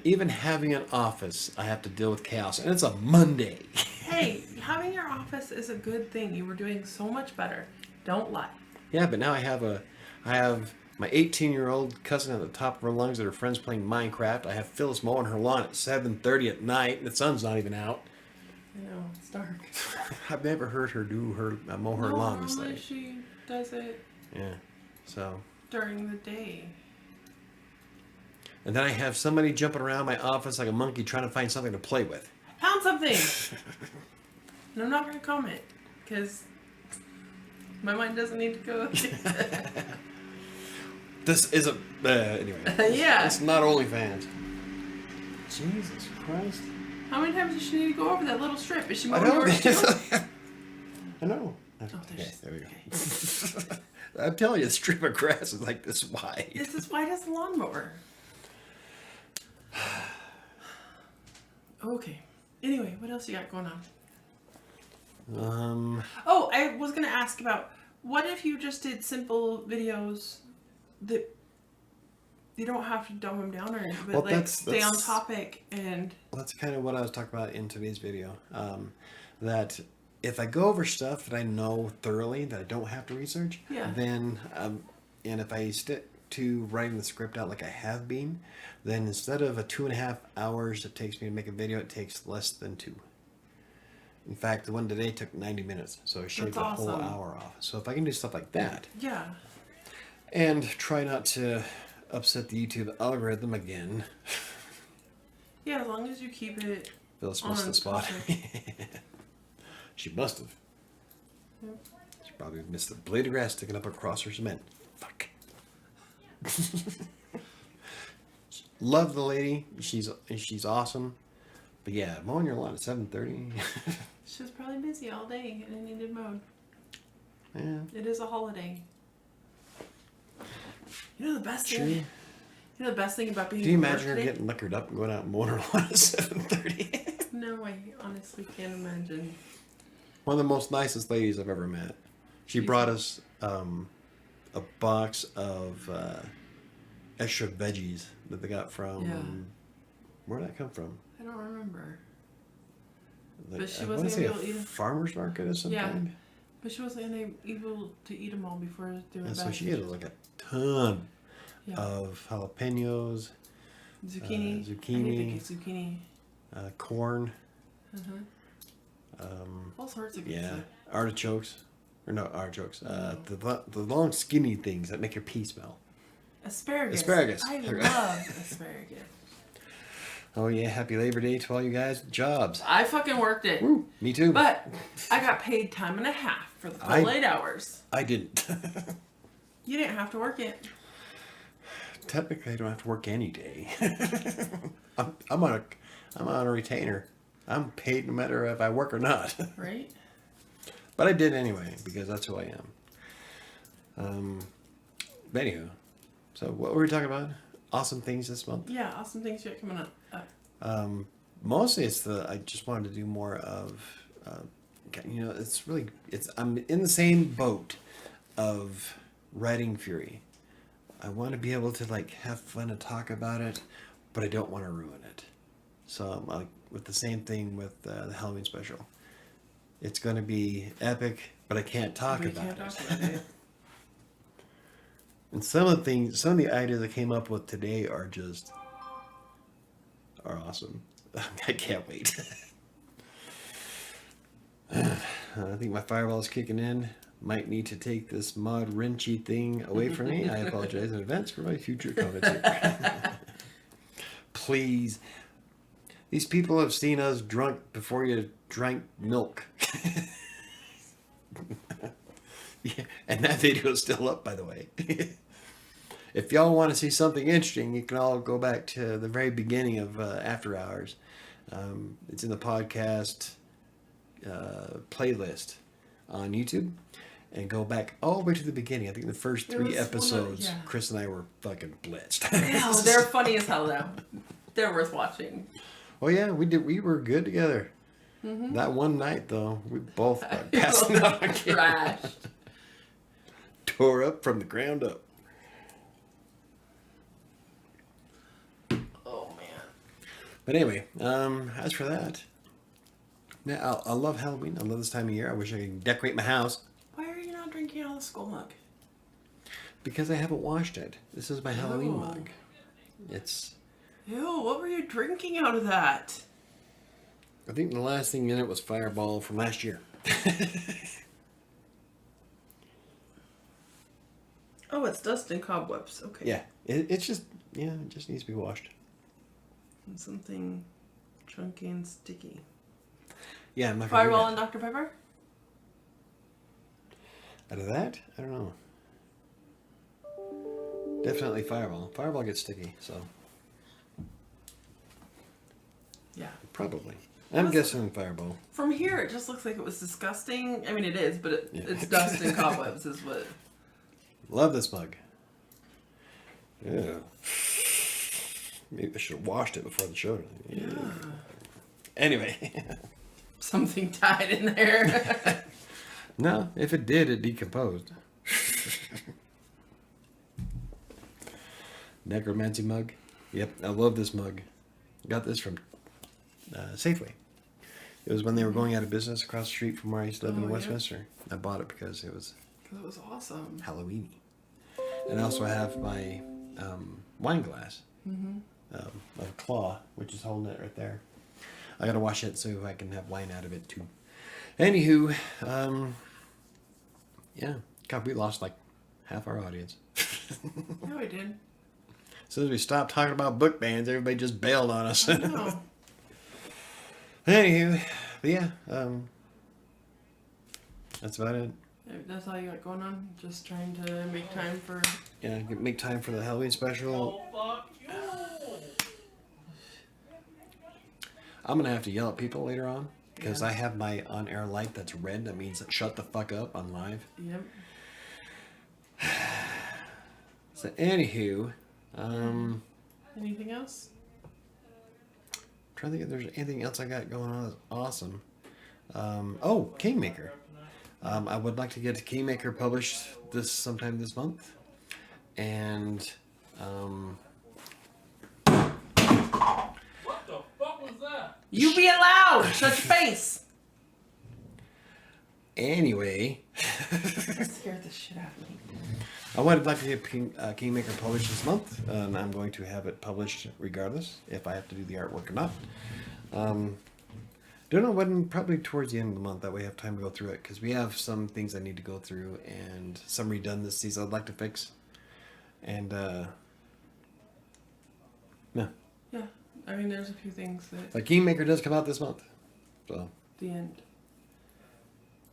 Even having an office, I have to deal with chaos. And it's a Monday. Hey, having your office is a good thing. You were doing so much better. Don't lie. Yeah, but now I have my 18-year-old cousin at the top of her lungs that her friend's playing Minecraft. I have Phyllis mowing her lawn at 7:30 at night. And the sun's not even out. I know, it's dark. I've never heard her mow her lawn this normally day. she does it Yeah, so... during the day. And then I have somebody jumping around my office like a monkey trying to find something to play with. Found something! And I'm not going to comment, because my mind doesn't need to go. This is a... anyway. Yeah. It's not OnlyFans. Jesus Christ. How many times does she need to go over that little strip? Is she I mowing know. yours too? I know. Oh, Okay, there we go. I'm telling you, the strip of grass is like this wide. It's as wide as a lawnmower. Okay. Anyway, what else you got going on? Oh, I was going to ask about, what if you just did simple videos that you don't have to dumb them down or anything, but Well, stay on topic and... Well, that's kind of what I was talking about in today's video. That if I go over stuff that I know thoroughly, that I don't have to research, Yeah. then, and if I stick to writing the script out like I have been, then instead of a 2.5 hours it takes me to make a video, it takes less than 2. In fact, the one today took 90 minutes, so I shaved a whole hour off. So if I can do stuff like that, Yeah. and try not to upset the YouTube algorithm again. Yeah, as long as you keep it Phyllis missed the spot. She must have. Yep. She probably missed the blade of grass sticking up across her cement. Fuck. Love the lady. She's awesome. But yeah, mowing your lawn at 7:30. She was probably busy all day and it needed mowed. Yeah. It is a holiday. You know the best True. thing. You know the best thing about being. Do you at work imagine her today? getting liquored up and going out and mowing her lawn at 7:30? No, I honestly can't imagine. One of the most nicest ladies I've ever met. She brought us a box of extra veggies that they got from. Yeah. Where'd that come from? I don't remember. Like, But she I wasn't wanna say able to eat 'em. farmer's market or something. Yeah. But she wasn't able to eat them all before they were And back. so she ate like a ton Yeah. of jalapenos, Zucchini. zucchini. I need to get zucchini. Corn, All sorts of good yeah, stuff. artichokes, or no artichokes, the long skinny things that make your pee smell. Asparagus. Asparagus. I love asparagus. Oh yeah, happy Labor Day to all you guys with jobs. I fucking worked it. Woo, me too. But I got paid time and a half for the full 8 hours. I didn't. You didn't have to work it. Technically, I don't have to work any day. I'm on a retainer. I'm paid no matter if I work or not. Right? But I did anyway because that's who I am. But anywho, so what were we talking about? Awesome things this month. Yeah, awesome things you got coming up. Mostly I just wanted to do more of, I'm in the same boat of writing Fury. I want to be able to like have fun and talk about it, but I don't want to ruin it. So I'm like with the same thing with the Halloween special. It's going to be epic, but I can't talk about it. And some of the ideas I came up with today are awesome. I can't wait. I think my fireball's kicking in. Might need to take this mod wrenchy thing away from me. I apologize in advance for my future comments here. Please. These people have seen us drunk before you drank milk. Yeah, and that video is still up, by the way. If y'all want to see something interesting, you can all go back to the very beginning of After Hours. It's in the podcast playlist on YouTube. And go back all the way to the beginning. I think the first 3 episodes, Chris and I were fucking blitzed. Hell, they're funny as hell, though. They're worth watching. Oh yeah, we did. We were good together. Mm-hmm. That one night, though, we both got passed out again. Trashed. Tore up from the ground up. Oh man. But anyway, as for that, now I love Halloween. I love this time of year. I wish I could decorate my house. Why are you not drinking out of the skull mug? Because I haven't washed it. This is my Halloween mug. It's. Ew, what were you drinking out of that? I think the last thing in it was Fireball from last year. Oh, it's dust and cobwebs. Okay. Yeah, it just needs to be washed. And something chunky and sticky. Yeah, I'm not gonna do Fireball that. and Dr. Pepper? Out of that, I don't know. Definitely Fireball. Fireball gets sticky, so Yeah. probably. I'm guessing Fireball. From here, it just looks like it was disgusting. I mean, it is, but it's dust and cobwebs is what. Love this mug. Yeah. Maybe I should have washed it before the show. Yeah. Anyway. Something died in there. No, if it did, it decomposed. Necromancy mug. Yep, I love this mug. Got this from Safeway. It was when they were going out of business across the street from where I used to live in Westminster. I bought it because it was It was awesome. Halloweeny. And I also have my wine glass of claw, which is holding it right there. I gotta wash it so I can have wine out of it too. Anywho, yeah. God, we lost like half our audience. Yeah, we did. As soon as we stopped talking about book bans, everybody just bailed on us. I know. Anywho, but yeah, that's about it. That's all you got going on? Just trying to make time for... Yeah, make time for the Halloween special. Oh, fuck you! I'm gonna have to yell at people later on because I have my on-air light that's red. That means shut the fuck up on live. Yep. So anywho, anything else? I'm trying to think if there's anything else I got going on that's awesome. Kingmaker. I would like to get Kingmaker published sometime this month, and What the fuck was that? You being loud! Shut your face! anyway, That scared the shit out of me. I would like to get Kingmaker published this month, and I'm going to have it published regardless if I have to do the artwork or not. Don't know when, probably towards the end of the month, that way I have time to go through it, because we have some things I need to go through and some redundancies I'd like to fix. And, yeah. Yeah, I mean, there's a few things that But Kingmaker does come out this month, so. the end.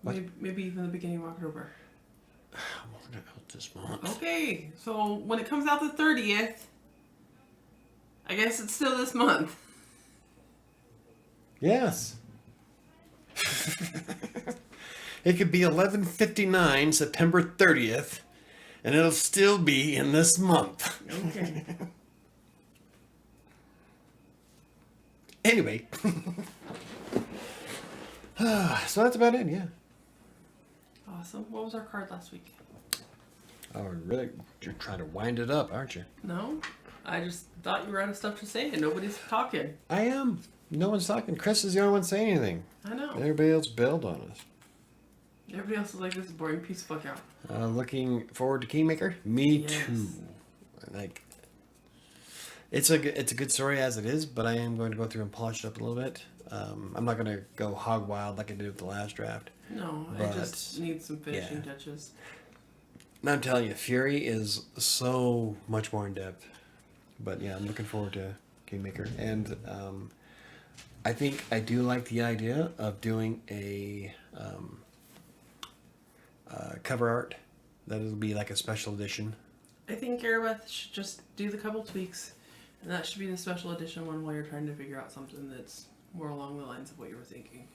What? Maybe even the beginning of October. I'm gonna out this month. Okay, so when it comes out the 30th, I guess it's still this month. Yes. It could be 11:59 September 30th, and it'll still be in this month. Okay. Anyway. So that's about it, yeah. Awesome. What was our card last week? Oh, really? You're trying to wind it up, aren't you? No? I just thought you were out of stuff to say and nobody's talking. I am. No one's talking. Chris is the only one saying anything. I know. Everybody else bailed on us. Everybody else is like, this is boring. Peace the fuck out. Looking forward to Kingmaker? Me Yes. too. Like, it's a good story as it is, but I am going to go through and polish it up a little bit. I'm not going to go hog wild like I did with the last draft. No, But, I just need some finishing yeah. touches. And I'm telling you, Fury is so much more in depth. But yeah, I'm looking forward to Kingmaker. And I think I do like the idea of doing a cover art. That'll be like a special edition. I think Garabeth should just do the couple tweaks, and that should be the special edition one while you're trying to figure out something that's more along the lines of what you were thinking.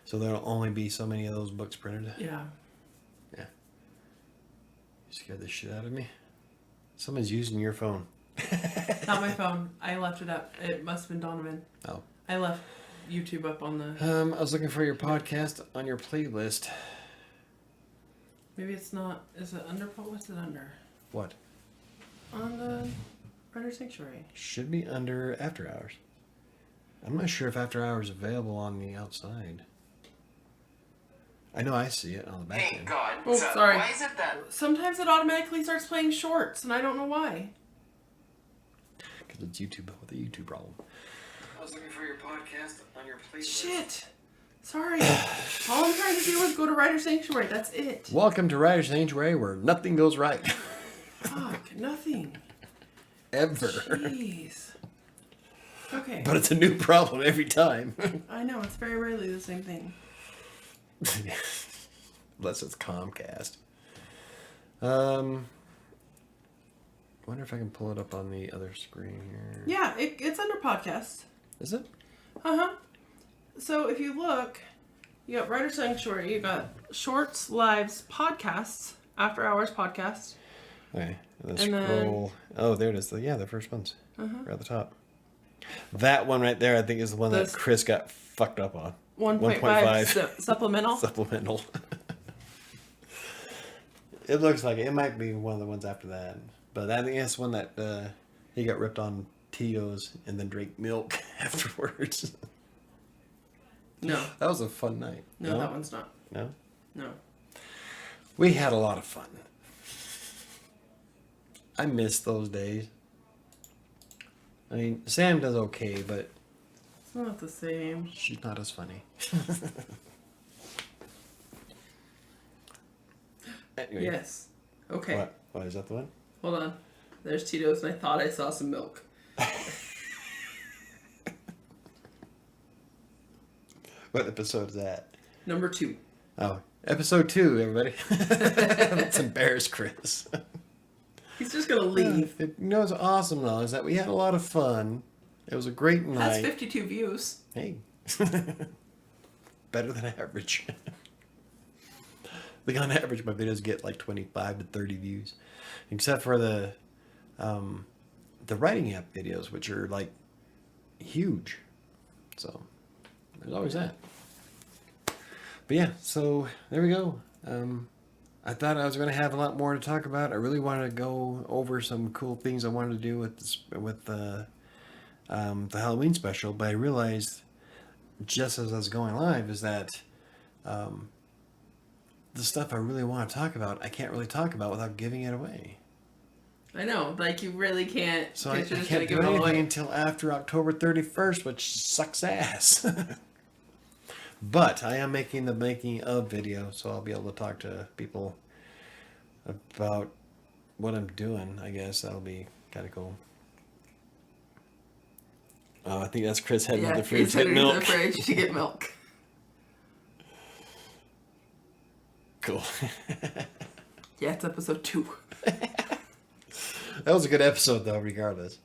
So there'll only be so many of those books printed. Yeah. Yeah. You scared the shit out of me. Someone's using your phone. Not my phone. I left it up. It must have been Donovan. Oh. I left YouTube up on the... I was looking for your podcast on your playlist. Maybe it's not... Is it under... What's it under? What? On the WriterSanctuary. Should be under After Hours. I'm not sure if After Hours is available on the outside. I know I see it on the back Hey, end. God. Oh, sorry. Why is it that... Sometimes it automatically starts playing shorts, and I don't know why. Because it's YouTube with a YouTube problem. I was looking for your podcast on your playlist. Shit. Sorry. All I'm trying to do is go to WriterSanctuary. That's it. Welcome to Writer's Sanctuary, where nothing goes right. Fuck. Nothing. Ever. Jeez. Okay. But it's a new problem every time. I know. It's very rarely the same thing. Unless it's Comcast. Wonder if I can pull it up on the other screen here. Yeah, it's under podcast. Is it? Uh-huh. So if you look, you got Writer Sanctuary, you got Shorts, Lives, Podcasts, After Hours Podcast. Okay. And then And then- scroll. Oh, there it is. The first ones. Right at the top. That one right there, I think, is the one This- that Chris got fucked up on. 1.5 supplemental. Supplemental. It looks like it might be one of the ones after that. But I think that's one that he got ripped on Tito's and then drank milk afterwards. No. That was a fun night. No, that one's not. No? No. We had a lot of fun. I miss those days. I mean, Sam does okay, but It's not the same. she's not as funny. Anyway, Yes. Okay. What? What, is that the one? Hold on. There's Tito's, and I thought I saw some milk. What episode is that? Number 2. Oh, episode 2, everybody. Let's embarrass Chris. He's just gonna leave. You know what's awesome though is that we had a lot of fun. It was a great Has night. 52 views. Hey, Better than average. Like on average, my videos get like 25 to 30 views, except for the writing app videos, which are like huge. So there's always that. But yeah, so there we go. I thought I was going to have a lot more to talk about. I really wanted to go over some cool things I wanted to do with this, with the Halloween special, but I realized just as I was going live is that the stuff I really want to talk about, I can't really talk about without giving it away. I know, like you really can't. So I can't do anything until after October 31st, which sucks ass. But I am making the making of video, so I'll be able to talk to people about what I'm doing. I guess that'll be kind of cool. Oh, I think that's Chris heading to the fridge to get milk. The fridge to get milk. Cool. Yeah, it's episode 2. That was a good episode, though, regardless.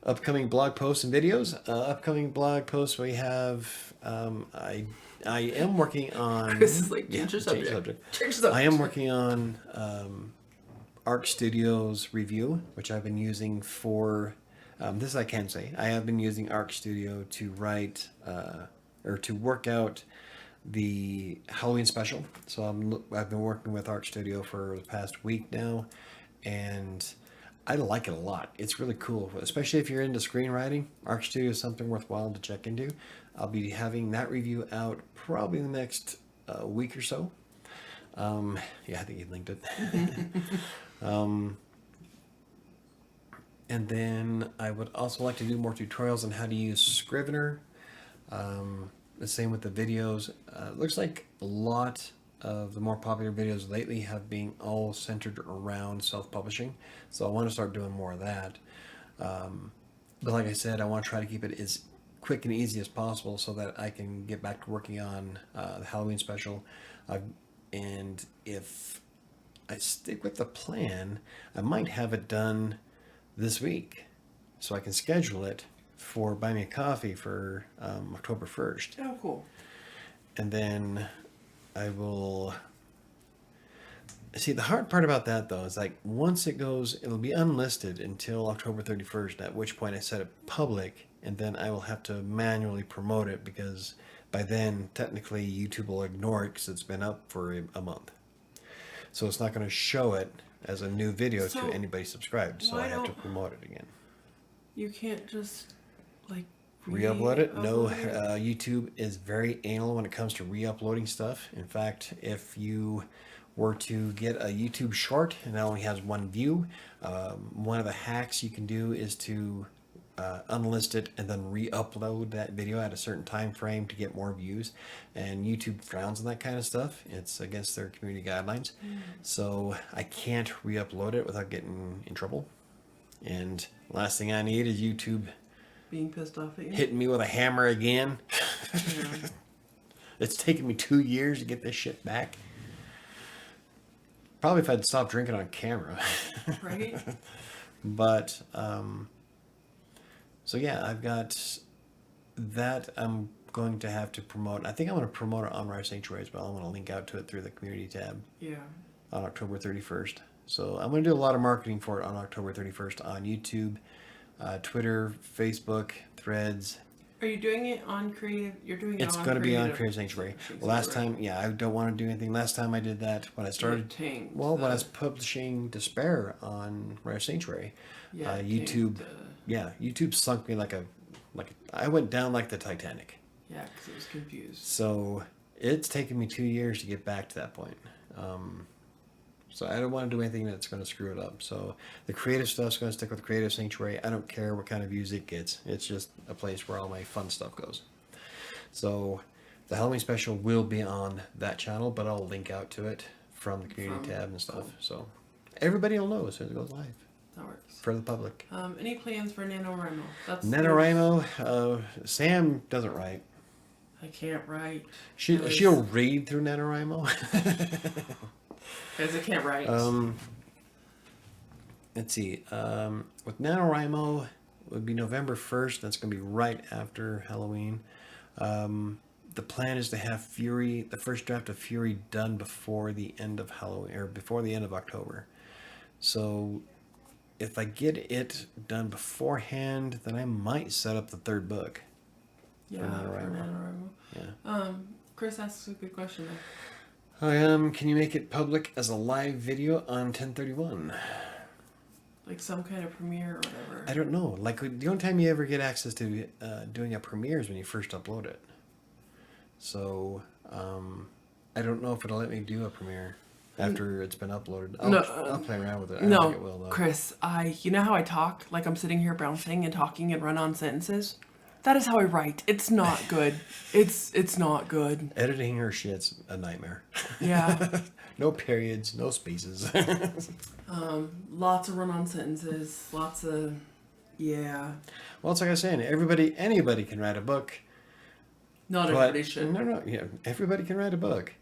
Upcoming blog posts and videos. Upcoming blog posts we have. I am working on. Chris is like, change the subject. Change the subject. I am working on Arc Studios review, which I've been using for. This I can say. I have been using Arc Studio to write or to work out the Halloween special. So I've been working with Arc Studio for the past week now, and I like it a lot. It's really cool, especially if you're into screenwriting. Arc Studio is something worthwhile to check into. I'll be having that review out probably in the next week or so. Yeah, I think he linked it. And then I would also like to do more tutorials on how to use Scrivener. The same with the videos. Looks like a lot of the more popular videos lately have been all centered around self-publishing. So I want to start doing more of that. But like I said, I want to try to keep it as quick and easy as possible so that I can get back to working on the Halloween special. And if I stick with the plan, I might have it done this week so I can schedule it for Buy Me a Coffee for October 1st. Oh, cool. And then I will see. The hard part about that, though, is like once it goes, it'll be unlisted until October 31st, at which point I set it public, and then I will have to manually promote it because by then, technically, YouTube will ignore it because it's been up for a month. So it's not going to show it as a new video to anybody subscribed. So I have to promote it again. You can't just like re-upload it? No, YouTube is very anal when it comes to re-uploading stuff. In fact, if you were to get a YouTube short and it only has one view, one of the hacks you can do is to unlist it and then re-upload that video at a certain time frame to get more views. And YouTube frowns on that kind of stuff. It's against their community guidelines. So I can't re-upload it without getting in trouble. And last thing I need is YouTube being pissed off at you, hitting me with a hammer again. It's taken me 2 years to get this shit back. Probably if I'd stopped drinking on camera. Right. But so yeah, I've got that I'm going to have to promote. I think I'm going to promote it on WriterSanctuary as well. I'm going to link out to it through the community tab. Yeah. On October 31st. So I'm going to do a lot of marketing for it on October 31st on YouTube, Twitter, Facebook, Threads. Are you doing it on Creative? You're doing it It's going to be on Creative Sanctuary. Last time, yeah, I don't want to do anything. Last time I did that when I started, when I was publishing Despair on WriterSanctuary, YouTube, YouTube sunk me like I went down like the Titanic. Yeah, because it was confused. So it's taken me 2 years to get back to that point. So I don't want to do anything that's going to screw it up. So the creative stuff's going to stick with Creative Sanctuary. I don't care what kind of views it gets. It's just a place where all my fun stuff goes. So the Halloween special will be on that channel, but I'll link out to it from the community tab and stuff. Cool. So everybody will know as soon as it goes live. That works. For the public. Any plans for NaNoWriMo? NaNoWriMo, Sam doesn't write. I can't write. She'll read through NaNoWriMo. Because I can't write. Let's see. With NaNoWriMo, would be November 1st. That's going to be right after Halloween. The plan is to have the first draft of Fury done before the end of Halloween, or before the end of October. So if I get it done beforehand, then I might set up the third book. Yeah, for NaNoWriMo. Yeah. Chris asks a good question though. Can you make it public as a live video on 1031? Like some kind of premiere or whatever. I don't know. Like, the only time you ever get access to doing a premiere is when you first upload it. So, I don't know if it'll let me do a premiere after it's been uploaded. I'll play around with it. I don't think it will, though. Chris, you know how I talk? Like I'm sitting here bouncing and talking and run-on sentences? That is how I write. It's not good. It's not good. Editing her shit's a nightmare. Yeah. No periods, no spaces. Lots of run-on sentences. Lots of, yeah. Well, it's like I was saying, anybody can write a book. Not everybody should. No, yeah, everybody can write a book.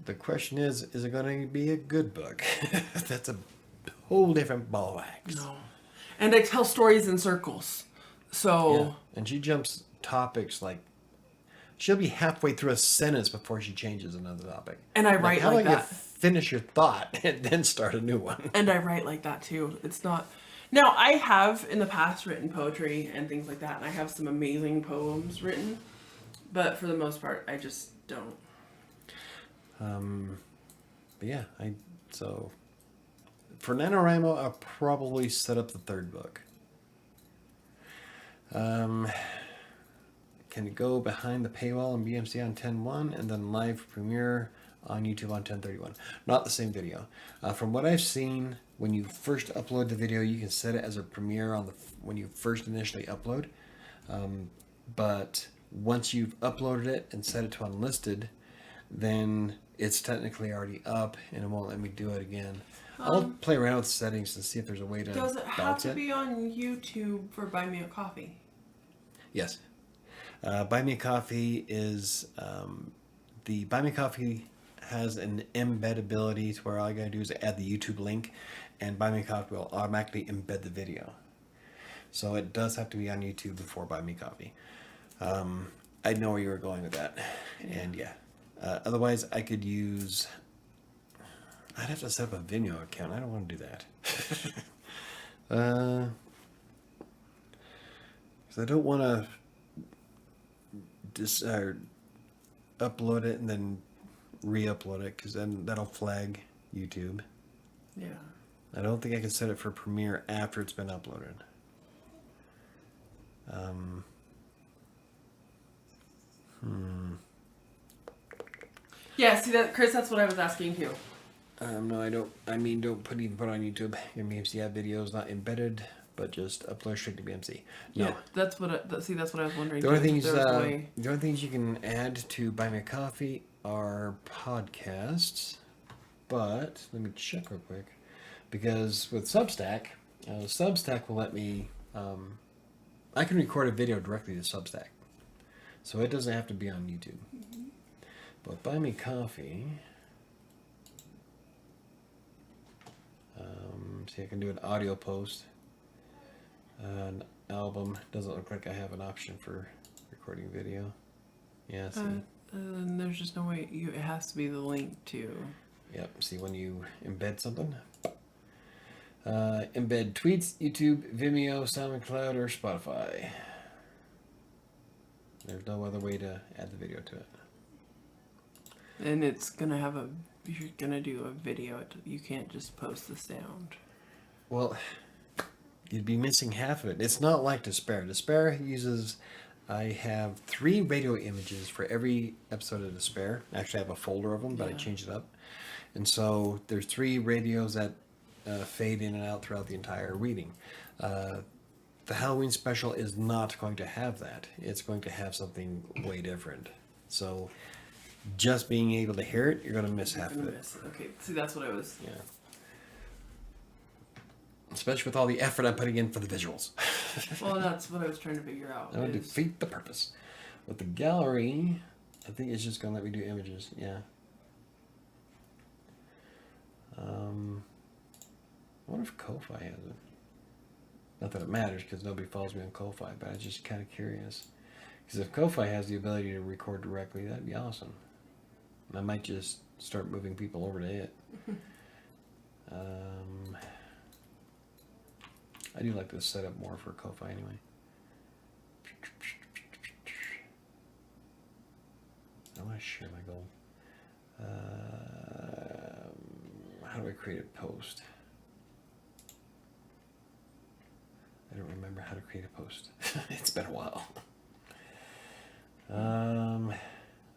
The question is it going to be a good book? That's a whole different ball of wax. No. And I tell stories in circles. So... Yeah. And she jumps topics like... She'll be halfway through a sentence before she changes another topic. And I write how like long that. You finish your thought and then start a new one. And I write like that too. It's not... Now, I have in the past written poetry and things like that. And I have some amazing poems written. But for the most part, I just don't. But yeah, so... For NaNoWriMo, I'll probably set up the third book. Can it go behind the paywall on BMC on 10.1 and then live premiere on YouTube on 10.31? Not the same video. From what I've seen, when you first upload the video, you can set it as a premiere when you first initially upload. But once you've uploaded it and set it to unlisted, then it's technically already up and it won't let me do it again. I'll play around with settings and see if there's a way to Does it have balance to be on YouTube for Buy Me a Coffee? Yes. Buy Me a Coffee is... the Buy Me a Coffee has an embed ability to where all you gotta do is add the YouTube link and Buy Me a Coffee will automatically embed the video. So it does have to be on YouTube before Buy Me a Coffee. I know where you were going with that. Yeah. And yeah. Otherwise, I could use... I'd have to set up a Vimeo account. I don't want to do that. Because I don't want to just upload it and then re-upload it, because then that'll flag YouTube. Yeah. I don't think I can set it for premiere after it's been uploaded. Yeah, see that, Chris, that's what I was asking too. No, I don't. I mean, don't even put on YouTube. Your BMC app videos not embedded, but just upload straight to BMC. No. Yeah, that's what I was wondering. The only things you can add to Buy Me a Coffee are podcasts, but let me check real quick, because with Substack, Substack will let me. I can record a video directly to Substack, so it doesn't have to be on YouTube. Mm-hmm. But Buy Me Coffee. See, I can do an audio post. An album. Doesn't look like I have an option for recording video. Yeah, see. There's just no way. It has to be the link to... Yep, see when you embed something. Embed tweets, YouTube, Vimeo, SoundCloud, or Spotify. There's no other way to add the video to it. And it's going to have if you're going to do a video, you can't just post the sound. Well, you'd be missing half of it. It's not like Despair. Despair uses... I have 3 radio images for every episode of Despair. Actually, I have a folder of them, but I changed it up. And so there's 3 radios that fade in and out throughout the entire reading. The Halloween special is not going to have that. It's going to have something way different. So just being able to hear it, you're going to miss half of it. Okay, see, that's what I was... Yeah. Especially with all the effort I'm putting in for the visuals. Well, that's what I was trying to figure out. That would defeat the purpose. With the gallery, I think it's just going to let me do images. Yeah. I wonder if Ko-Fi has it. Not that it matters because nobody follows me on Ko-Fi, but I was just kind of curious. Because if Ko-Fi has the ability to record directly, that'd be awesome. I might just start moving people over to it. I do like this setup more for Ko-Fi anyway. I want to share my goal. How do I create a post? I don't remember how to create a post. It's been a while.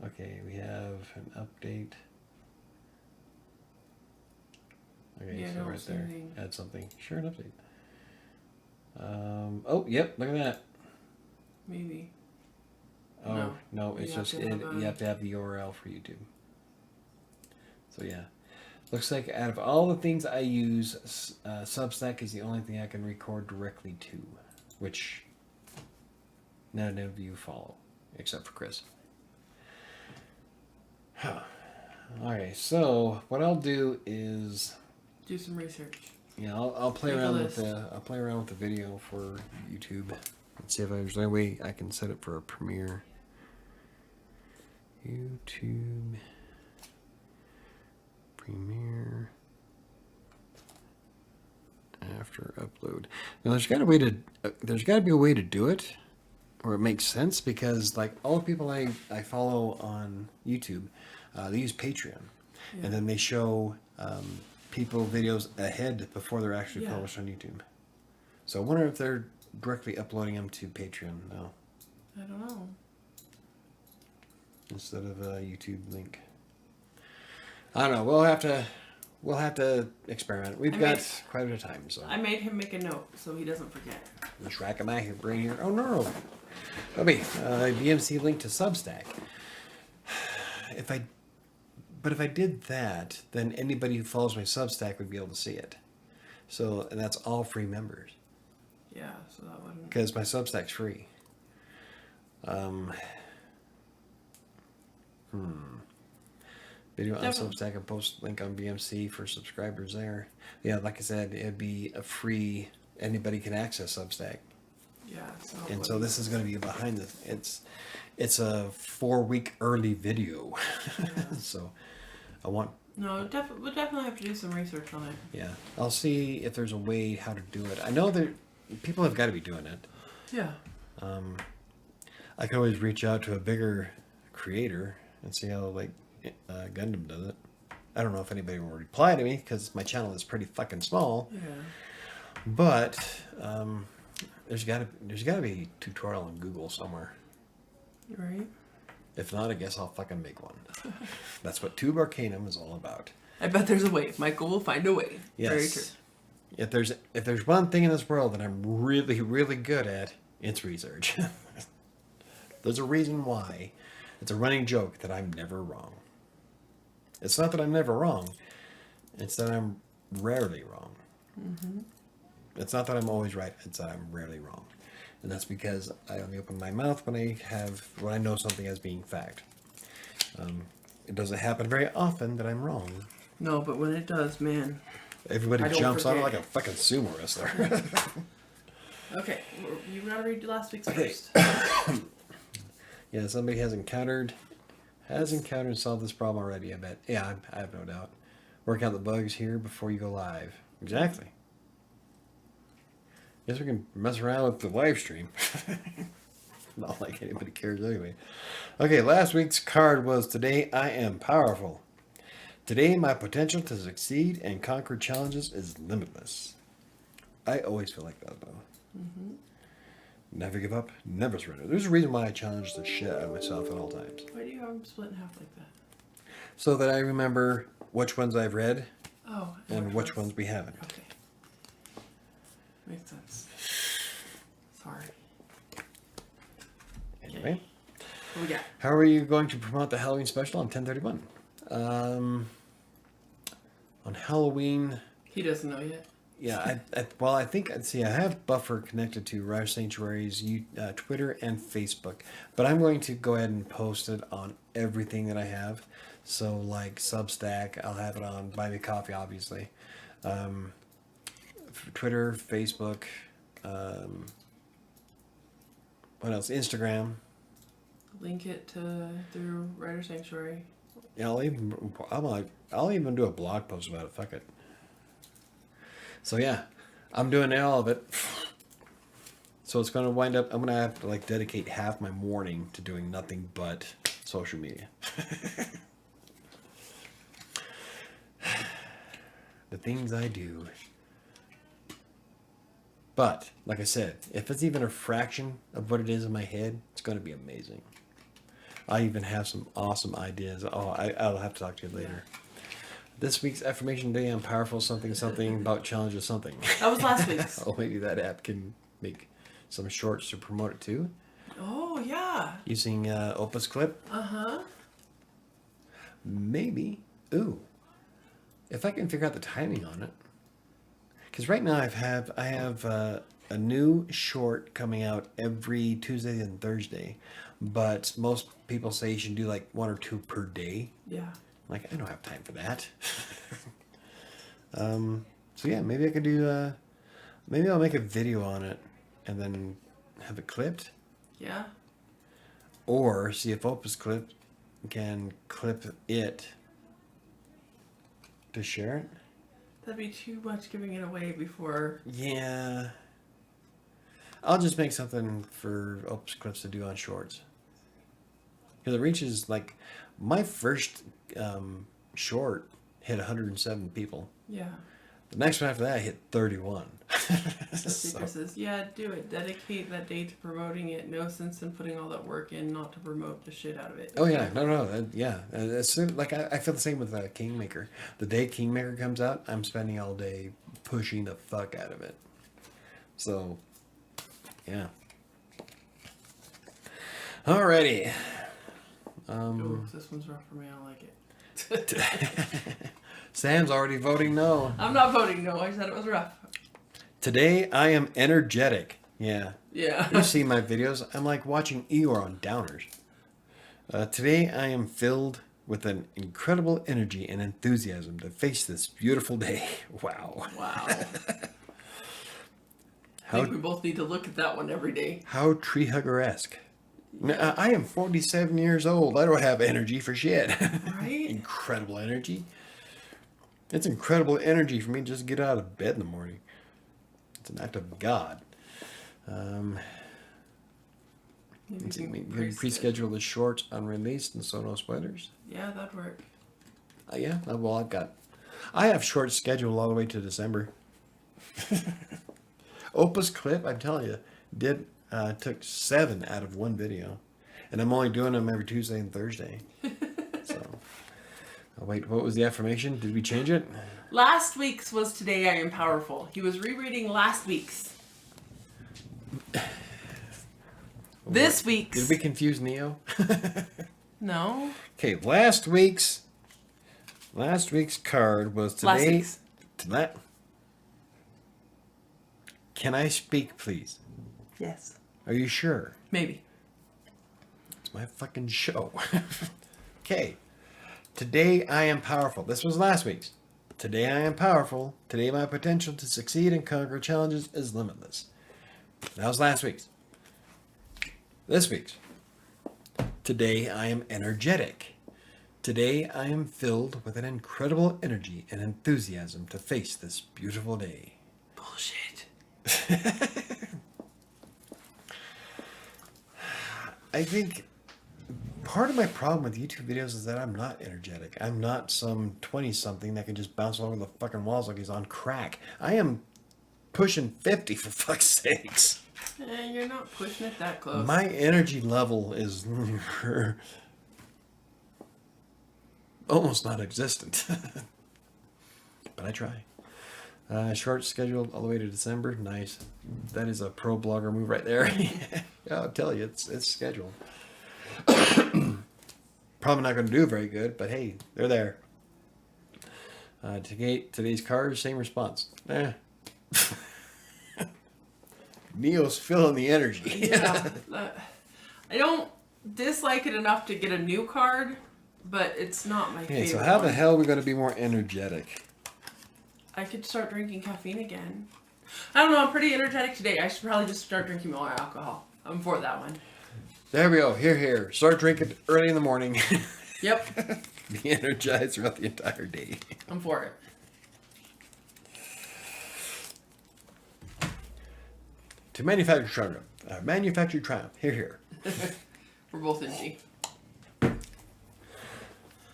Okay, we have an update. Okay, Yeah, so no, right there, anything. add something. Sure, an update. Oh, yep, look at that. Maybe. Oh, no, it's You have just, to have you have to have the URL for YouTube. So yeah. Looks like out of all the things I use, Substack is the only thing I can record directly to, which none of you follow, except for Chris. Okay, so what I'll do is Do some research. yeah, I'll play Make a around with list. I'll play around with the video for YouTube. Let's see if there's any way I can set it for a premiere. YouTube premiere after upload. Now there's got to be a way to do it where it makes sense, because like all the people I follow on YouTube, they use Patreon, and then they show people videos ahead before they're actually published on YouTube. So I wonder if they're directly uploading them to Patreon now I don't know. instead of a YouTube link. I don't know. We'll have to experiment. We've got quite a bit of time, so I made him make a note so he doesn't forget. just racking my brain here. Oh no, okay. BMC link to Substack. If I did that, then anybody who follows my Substack would be able to see it. So, and that's all free members. Yeah, so that wouldn't. Because my Substack's free. Video on Definitely. Substack and post link on BMC for subscribers there. Yeah, like I said, it'd be a free, anybody can access Substack. Yeah, so. And so this is going to be behind the, it's a 4-week early video. Yeah. So I want, No, we'll definitely have to do some research on it. yeah, I'll see if there's a way how to do it. I know that people have got to be doing it. Yeah. I could always reach out to a bigger creator and see how like Gundam does it. I don't know if anybody will reply to me because my channel is pretty fucking small. Yeah. But there's got to be a tutorial on Google somewhere. Right. If not, I guess I'll fucking make one. That's what Tube Arcanum is all about. I bet there's a way. Michael will find a way. Yes. Very true. If there's one thing in this world that I'm really, really good at, it's research. There's a reason why. It's a running joke that I'm never wrong. It's not that I'm never wrong. It's that I'm rarely wrong. Mm-hmm. It's not that I'm always right. It's that I'm rarely wrong. And that's because I only open my mouth when I know something as being fact. It doesn't happen very often that I'm wrong. No, but when it does, man. Everybody I don't jumps on it forget. like a fucking sumo wrestler. Okay, you gotta read last week's Okay. first. Yeah, somebody has encountered and solved this problem already, I bet. Yeah, I have no doubt. Work out the bugs here before you go live. Exactly. Guess we can mess around with the live stream. Not like anybody cares anyway. Okay, last week's card was Today I Am Powerful. Today my potential to succeed and conquer challenges is limitless. I always feel like that though. Mm-hmm. Never give up, never surrender. There's a reason why I challenge the shit out of myself at all times. Why do you have them split in half like that? So that I remember which ones I've read Oh. and which ones we haven't. Okay. Makes sense. Sorry. Anyway, What we got? how are you going to promote the Halloween special on 1031? On Halloween, He doesn't know yet. yeah, I think, I have Buffer connected to WriterSanctuary's Twitter and Facebook, but I'm going to go ahead and post it on everything that I have. So like Substack, I'll have it on Buy Me Coffee, obviously. Twitter, Facebook, What else? Instagram. Link it through WriterSanctuary. Yeah, I'll even do a blog post about it. Fuck it. So yeah, I'm doing all of it. So it's going to wind up. I'm going to have to like dedicate half my morning to doing nothing but social media. The things I do. But like I said, if it's even a fraction of what it is in my head, it's going to be amazing. I even have some awesome ideas. I'll have to talk to you later. This week's affirmation day, I'm powerful, something, something, about challenges, something. That was last week's. Oh, maybe that app can make some shorts to promote it too. Oh, yeah. Using Opus Clip. Uh-huh. Maybe. Ooh. If I can figure out the timing on it. Because right now I have a new short coming out every Tuesday and Thursday. But most people say you should do like 1 or 2 per day. Yeah. Like, I don't have time for that. So yeah, maybe I could do, maybe I'll make a video on it and then have it clipped. Yeah. Or see if Opus Clip can clip it to share it. That'd be too much giving it away before. Yeah. I'll just make something for Opus Clips to do on shorts. Because it reaches, like, my first short hit 107 people. Yeah. The next one after that hit 31. So Chris says, yeah, do it. Dedicate that day to promoting it. No sense in putting all that work in not to promote the shit out of it. Oh yeah, no, yeah. As soon, like I feel the same with Kingmaker. The day Kingmaker comes out, I'm spending all day pushing the fuck out of it. So, yeah. Alrighty. Oh, this one's rough for me. I don't like it. Sam's already voting no. I'm not voting no. I said it was rough. Today I am energetic. Yeah. Yeah. You see my videos. I'm like watching Eeyore on Downers. Today I am filled with an incredible energy and enthusiasm to face this beautiful day. Wow. Wow. I think we both need to look at that one every day. How tree hugger-esque. Now, I am 47 years old. I don't have energy for shit. Right? Incredible energy. It's incredible energy for me to just get out of bed in the morning. It's an act of God. Let's see, we can pre-schedule the shorts unreleased and so no spoilers. Yeah, that'd work. Yeah, well, I have shorts scheduled all the way to December. Opus Clip, I'm telling you, took 7 out of 1 video, and I'm only doing them every Tuesday and Thursday. So, oh, wait, what was the affirmation? Did we change it? Last week's was Today I Am Powerful. He was rereading last week's. This week's. Did we confuse Neo? No. Okay, last week's card was today. Can I speak, please? Yes. Are you sure? Maybe. It's my fucking show. Okay. Today I am powerful. This was last week's. Today I am powerful. Today my potential to succeed and conquer challenges is limitless. That was last week's. This week's. Today I am energetic. Today I am filled with an incredible energy and enthusiasm to face this beautiful day. Bullshit. I think part of my problem with YouTube videos is that I'm not energetic. I'm not some 20-something that can just bounce all over the fucking walls like he's on crack. I am pushing 50, for fuck's sakes. You're not pushing it that close. My energy level is almost non-existent. But I try. Short scheduled all the way to December. Nice. That is a pro blogger move right there. Yeah, I'll tell you, it's scheduled. Probably not going to do very good, but hey, they're there. Today's card, same response. Neo's feeling the energy. Yeah. I don't dislike it enough to get a new card, but it's not my favorite. Okay, so how the one. hell are we going to be more energetic? I could start drinking caffeine again. I don't know. I'm pretty energetic today. I should probably just start drinking more alcohol. I'm for that one. There we go. Here. Start drinking early in the morning. Yep. Be energized throughout the entire day. I'm for it. To manufactured triumph. Here. We're both in G.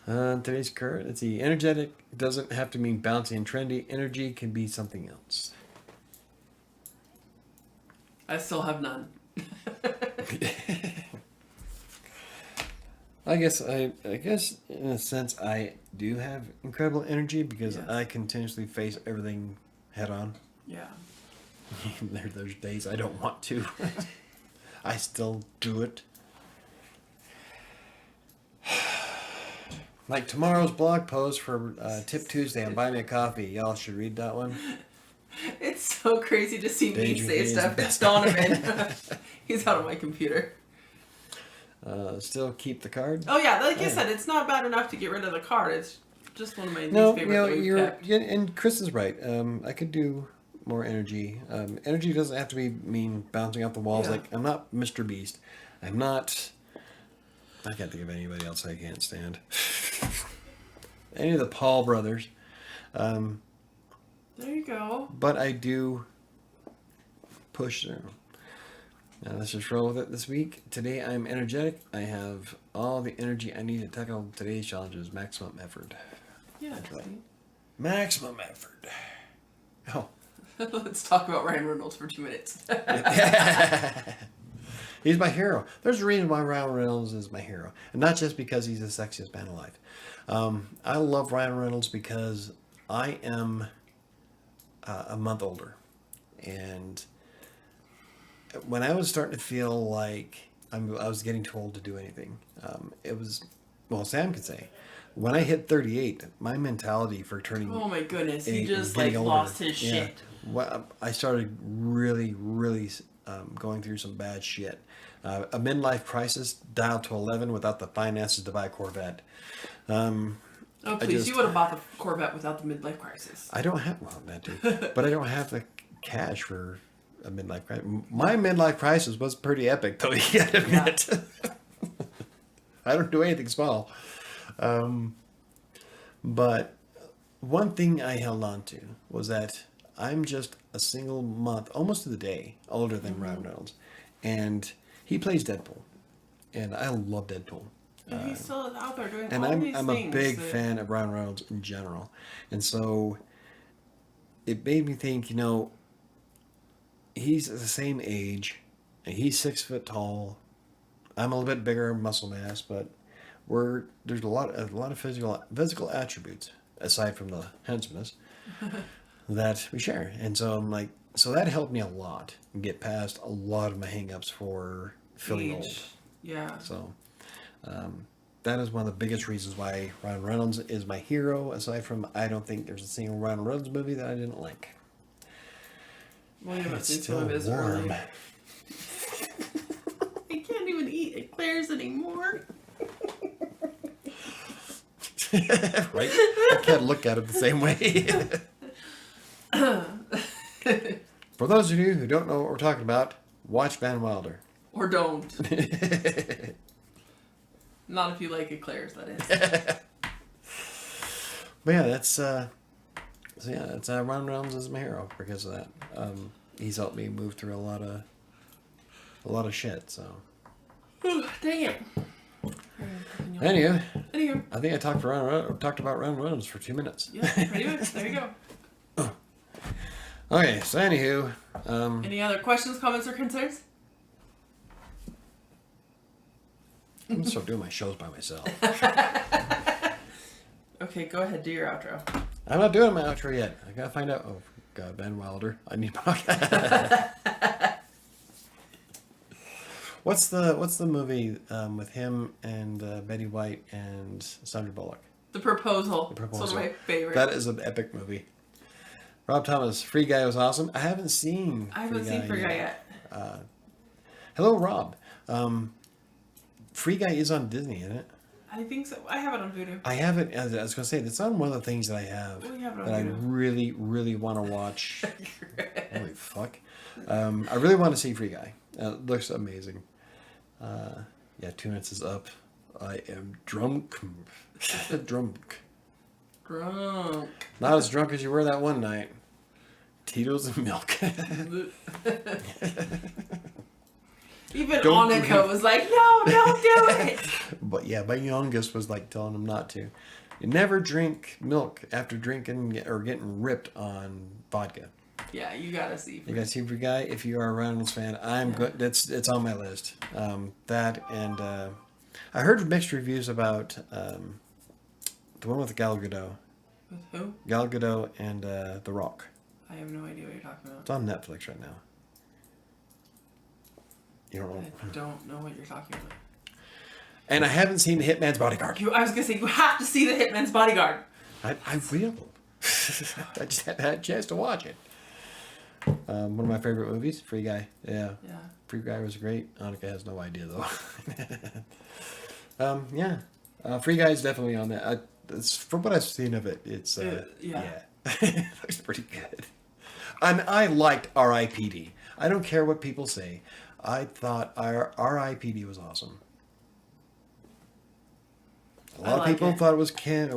Today's current. Let's see. Energetic doesn't have to mean bouncy and trendy. Energy can be something else. I still have none. I guess in a sense I do have incredible energy because Yes. I continuously face everything head on. Yeah. There's days I don't want to. I still do it. Like tomorrow's blog post for Tip Tuesday on Buy Me a Coffee. Y'all should read that one. It's so crazy to see me Danger say Hayes stuff. It's best. Donovan. He's out of my computer. Still keep the card. Oh yeah, like I Yeah. said, it's not bad enough to get rid of the card. It's just one of my No, least favorite that we've kept. and Chris is right. I could do more energy. Energy doesn't have to mean bouncing off the walls. Yeah. Like I'm not Mr. Beast. I'm not. I can't think of anybody else I can't stand. Any of the Paul brothers. There you go. But I do push through. Now let's just roll with it this week. Today I'm energetic. I have all the energy I need to tackle today's challenges. Maximum effort. Yeah. right. Maximum effort. Oh. Let's talk about Ryan Reynolds for 2 minutes. He's my hero. There's a reason why Ryan Reynolds is my hero. And not just because he's the sexiest man alive. I love Ryan Reynolds because I am a month older. And when I was starting to feel like I was getting too old to do anything, it was, well, Sam could say, when I hit 38, my mentality for turning Oh my goodness, he 8 just and getting like older, lost his yeah. shit. Well, I started really going through some bad shit. A midlife crisis dialed to 11 without the finances to buy a Corvette. Oh please, you would have bought the Corvette without the midlife crisis. I don't have, well, that too, but I don't have the cash for a midlife crisis. My midlife crisis was pretty epic, though, you gotta admit. I don't do anything small. But one thing I held on to was that I'm just a single month, almost to the day, older than Ryan Reynolds. And he plays Deadpool. And I love Deadpool. And he's still out there doing And all these I'm things. a big that- fan of Ryan Reynolds in general. And so it made me think, he's the same age. And he's 6 foot tall. I'm a little bit bigger muscle mass, but there's a lot of physical attributes aside from the handsomeness that we share. And so I'm like, so that helped me a lot get past a lot of my hangups for feeling old. Age. Yeah. So that is one of the biggest reasons why Ryan Reynolds is my hero. Aside from, I don't think there's a single Ryan Reynolds movie that I didn't like. Well, you haven't It's seen still some of his warm. early. I can't even eat eclairs anymore. Right? I can't look at it the same way. For those of you who don't know what we're talking about, watch Van Wilder. Or don't. Not if you like eclairs, that is. But yeah, that's Ryan Reynolds is my hero because of that. He's helped me move through a lot of shit. So Dang it. anyway, Anywho. I think I talked about Ryan Reynolds for 2 minutes. Yeah, pretty much. There you go. Okay, so anywho, Any other questions, comments, or concerns? I'm gonna start doing my shows by myself. Okay, go ahead. Do your outro. I'm not doing my outro yet. I gotta find out. Oh God, Van Wilder. I need. What's the movie with him and Betty White and Sandra Bullock? The Proposal. The Proposal. It's one of my favorites. That is an epic movie. Rob Thomas, Free Guy was awesome. I haven't seen. I haven't seen Free Guy yet. Hello, Rob. Free Guy is on Disney, isn't it? I think so. I have it on Voodoo. I haven't. I was going to say that's not one of the things that I have We have it on that I Voodoo. really, really want to watch. Holy fuck! I really want to see Free Guy. It looks amazing. Yeah, 2 minutes is up. I am drunk. Drunk. Drunk. Not as drunk as you were that one night. Tito's and milk. Even Don't Annika drink. was like, no, don't do it. But yeah, my youngest was like telling him not to. You never drink milk after drinking or getting ripped on vodka. Yeah, you gotta see. You guys see Free Guy? If you are a Reynolds fan, I'm good. It's on my list. That and I heard mixed reviews about the one with Gal Gadot. With who? Gal Gadot and The Rock. I have no idea what you're talking about. It's on Netflix right now. You don't know. I don't know what you're talking about. And I haven't seen The Hitman's Bodyguard. I was gonna say, you have to see The Hitman's Bodyguard. I will. I just haven't had a chance to watch it. One of my favorite movies, Free Guy. Yeah. Yeah. Free Guy was great. Annika has no idea though. Yeah. Free Guy is definitely on that. It's, from what I've seen of it, it's yeah. it looks pretty good. And I liked R.I.P.D. I don't care what people say. I thought R.I.P.D. was awesome. A lot of like people it. thought it was corny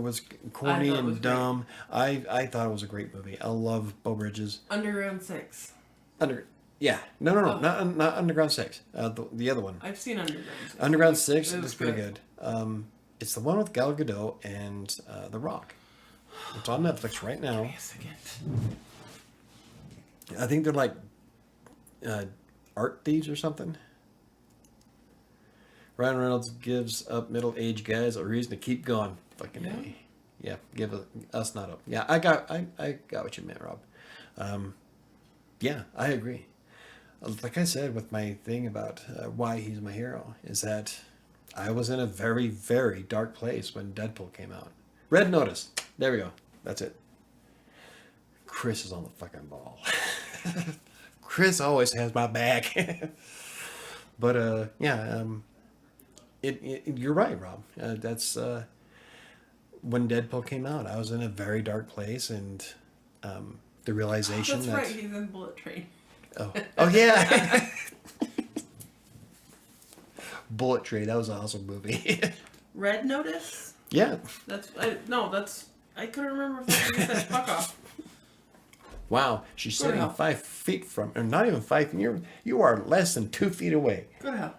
thought it and was dumb. I thought it was a great movie. I love Bo Bridges. Underground 6. Yeah. No, Oh. not Underground 6. The other one. I've seen Underground 6. Underground 6 It was is pretty good. It's the one with Gal Gadot and The Rock. It's on Netflix right now. Wait a second. I think they're like art thieves or something. Ryan Reynolds gives up middle-aged guys a reason to keep going. Fucking A. Yeah, give us not up. Yeah, I got what you meant, Rob. Yeah, I agree. Like I said with my thing about why he's my hero is that I was in a very, very dark place when Deadpool came out. Red Notice. There we go. That's it. Chris is on the fucking ball. Chris always has my back. But yeah, you're right, Rob. That's when Deadpool came out. I was in a very dark place, and the realization That's that right, he's in Bullet Train. oh yeah, Bullet Train. That was an awesome movie. Red Notice? Yeah. I couldn't remember if you said fuck off. Wow, she's Go to sitting hell. 5 feet from, or not even 5. You are less than 2 feet away. Go to hell.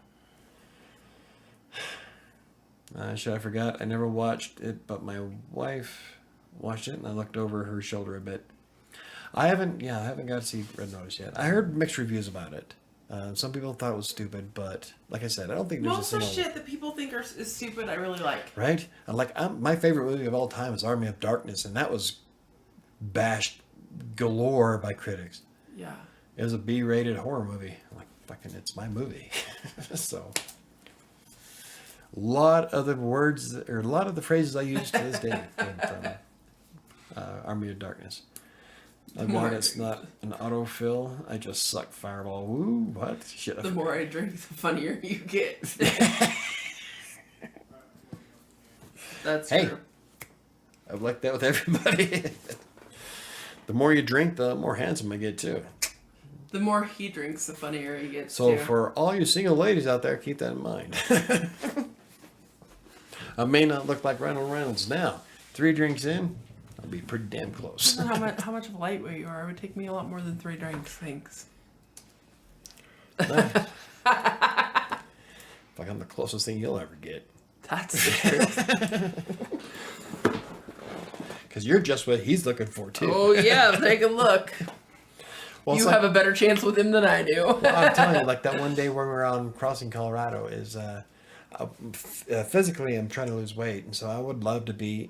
I forgot. I never watched it, but my wife watched it, and I looked over her shoulder a bit. I haven't got to see Red Notice yet. I heard mixed reviews about it. Some people thought it was stupid, but like I said, I don't think there's Most a of single... the shit that people think is stupid, I really like. Right? My favorite movie of all time is Army of Darkness, and that was bashed galore by critics. Yeah. It was a B-rated horror movie. I'm like, fucking, it's my movie. So, a lot of the phrases I use to this day came from Army of Darkness. I'm glad it's not an autofill. I just suck Fireball. Woo, what? Shit. The more I drink, the funnier you get. That's Hey. true. I'm like that with everybody. The more you drink, the more handsome I get too. The more he drinks, the funnier he gets. So too. for all you single ladies out there, keep that in mind. I may not look like Ryan Reynolds now. 3 drinks in, I'll be pretty damn close. how much of a lightweight you are? It would take me a lot more than 3 drinks. Thanks. Like I'm the closest thing you'll ever get. That's the truth. Because you're just what he's looking for too. Oh yeah, take a look. Well, You have a better chance with him than I do. I'm telling you, like that one day when we were on Crossing Colorado is physically I'm trying to lose weight, and so I would love to be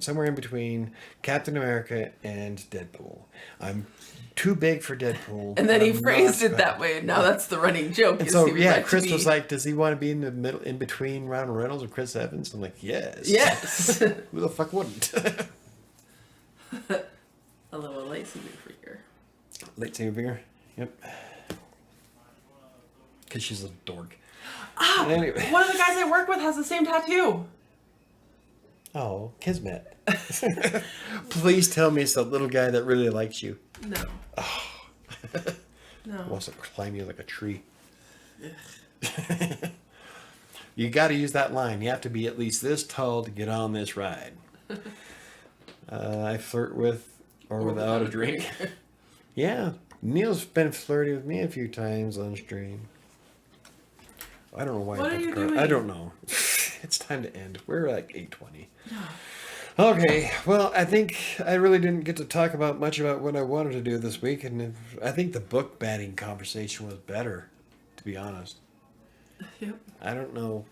somewhere in between Captain America and Deadpool. I'm too big for Deadpool. And then he I'm phrased not it that way, and now that's the running joke. And is so he would yeah, like to Chris be- was like, "Does he want to be in the middle, in between Ryan Reynolds and Chris Evans?" I'm like, "Yes." Yes. Who the fuck wouldn't? A little lazy freaker. Late finger. Yep. Because she's a dork. Ah, Anyway. one of the guys I work with has the same tattoo. Oh, Kismet. Please tell me it's the little guy that really likes you. No. No. Wants to climb you like a tree. You got to use that line. You have to be at least this tall to get on this ride. I flirt with or without a drink. Yeah, Neil's been flirty with me a few times on stream. I don't know why. What are you doing? I don't know. It's time to end. We're like 8:20. Okay, well, I think I really didn't get to talk about much about what I wanted to do this week, and I think the book banning conversation was better, to be honest. Yep. I don't know.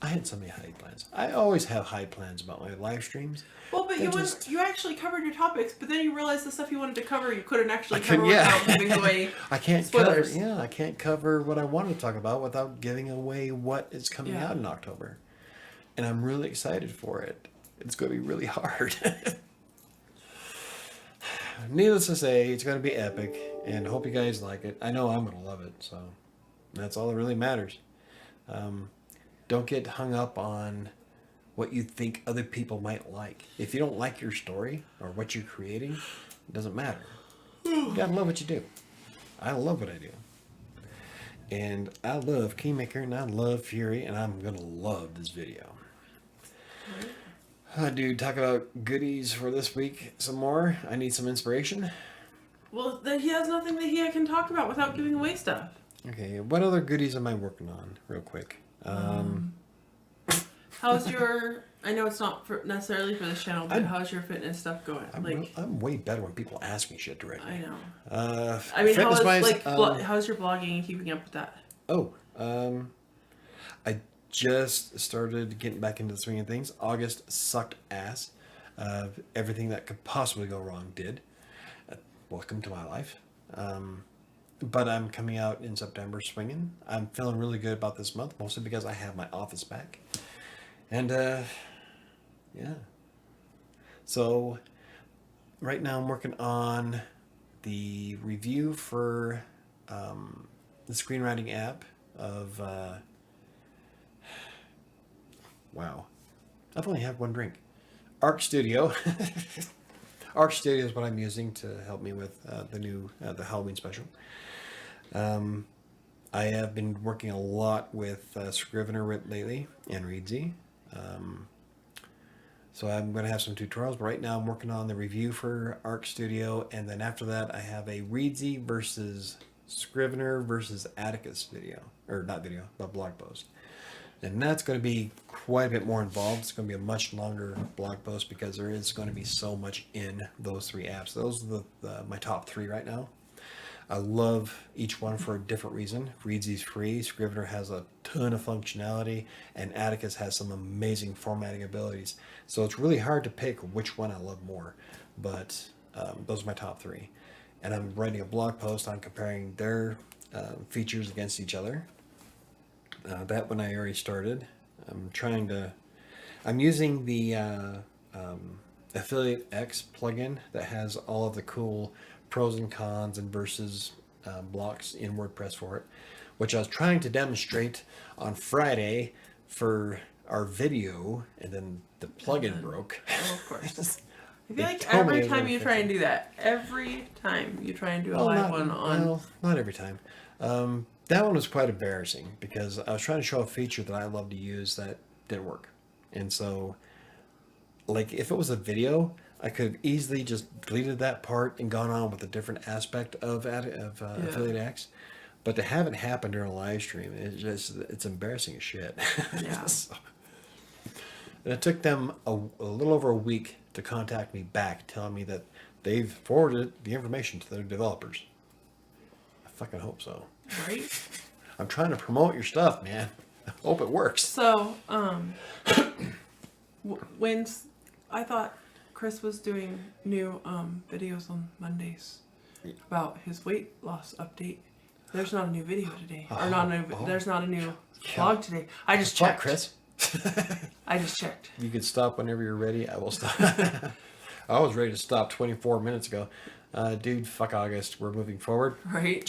I had so many high plans. I always have high plans about my live streams. Well, but you actually covered your topics, but then you realized the stuff you wanted to cover you couldn't actually cover Yeah. without giving away I can't spoilers. cover. Yeah, I can't cover what I wanted to talk about without giving away what is coming out in October, and I'm really excited for it. It's going to be really hard. Needless to say, it's going to be epic, and hope you guys like it. I know I'm going to love it, so that's all that really matters. Don't get hung up on what you think other people might like. If you don't like your story or what you're creating, it doesn't matter. You gotta love what you do. I love what I do. And I love Kingmaker, and I love Fury, and I'm gonna love this video. Dude, talk about goodies for this week some more. I need some inspiration. Well, then he has nothing that he can talk about without giving away stuff. Okay, what other goodies am I working on, real quick? How's your? I know it's not necessarily for this channel, but how's your fitness stuff going? I'm way better when people ask me shit directly. I know. I mean, how's your blogging and keeping up with that? I just started getting back into the swing of things. August sucked ass. Everything that could possibly go wrong did. Welcome to my life. But I'm coming out in September swinging. I'm feeling really good about this month, mostly because I have my office back. And, yeah. So, right now I'm working on the review for the screenwriting app of, wow. I've only had one drink. Arc Studio. Arc Studio is what I'm using to help me with the Halloween special. I have been working a lot with Scrivener lately and Reedsy. So I'm going to have some tutorials, but right now I'm working on the review for Arc Studio, and then after that I have a Reedsy versus Scrivener versus Atticus video, or not video, but blog post. And that's going to be quite a bit more involved. It's going to be a much longer blog post because there is going to be so much in those three apps. Those are my top three right now. I love each one for a different reason. Reedsy's free, Scrivener has a ton of functionality, and Atticus has some amazing formatting abilities. So it's really hard to pick which one I love more, but those are my top three. And I'm writing a blog post on comparing their features against each other. That one I already started. I'm using the Affiliate X plugin that has all of the cool pros and cons and versus blocks in WordPress for it, which I was trying to demonstrate on Friday for our video, and then the plugin broke. Oh, of course. I feel like every time you try and do that, every time you try and do a live one on... Well, not every time. That one was quite embarrassing because I was trying to show a feature that I love to use that didn't work. And so, like, if it was a video, I could have easily just deleted that part and gone on with a different aspect of Affiliate X. But to have it happen during a live stream, it's embarrassing as shit. Yeah. So, and it took them a little over a week to contact me back, telling me that they've forwarded the information to their developers. I fucking hope so. Right? I'm trying to promote your stuff, man. I hope it works. So, when I thought Chris was doing new videos on Mondays about his weight loss update. There's not a new video today, or there's not a new vlog today. I just checked. Chris. I just checked. You can stop whenever you're ready. I will stop. I was ready to stop 24 minutes ago. Dude, fuck August. We're moving forward. Right?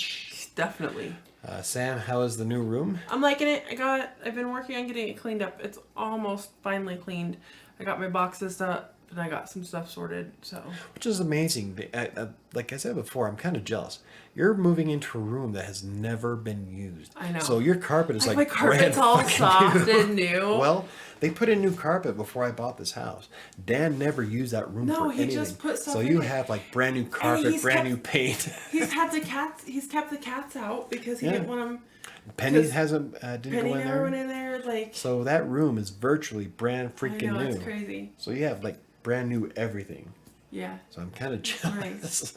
Definitely. Sam, how is the new room? I'm liking it. I've been working on getting it cleaned up. It's almost finally cleaned. I got my boxes up and I got some stuff sorted. So, which is amazing. Like I said before, I'm kind of jealous. You're moving into a room that has never been used. I know. So your carpet is like my carpet's all fucking soft new. and new. Well, they put in new carpet before I bought this house. Dan never used that room for anything. No, he just put stuff. So in you it. have like brand new carpet, brand new paint. He's kept the cats out because he didn't want them. Penny hasn't didn't Penny go in never there. went in there. Like, So that room is virtually brand freaking I know, new. it's crazy. So you have like brand new everything. Yeah. So I'm kind of jealous. Nice.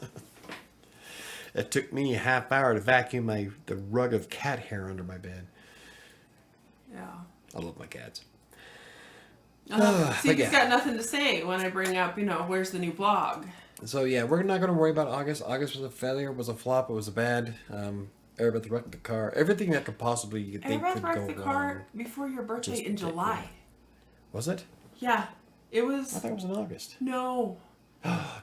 It took me a half hour to vacuum the rug of cat hair under my bed. Yeah. I love my cats. Steve's got nothing to say when I bring up, where's the new blog? So yeah, we're not going to worry about August. August was a failure, was a flop, it was a bad. Everybody wrecked the car. Everything that could possibly think Everybody could go wrecked the car wrong. before your birthday Just in July. Was it? Yeah. It was. I thought it was in August. No.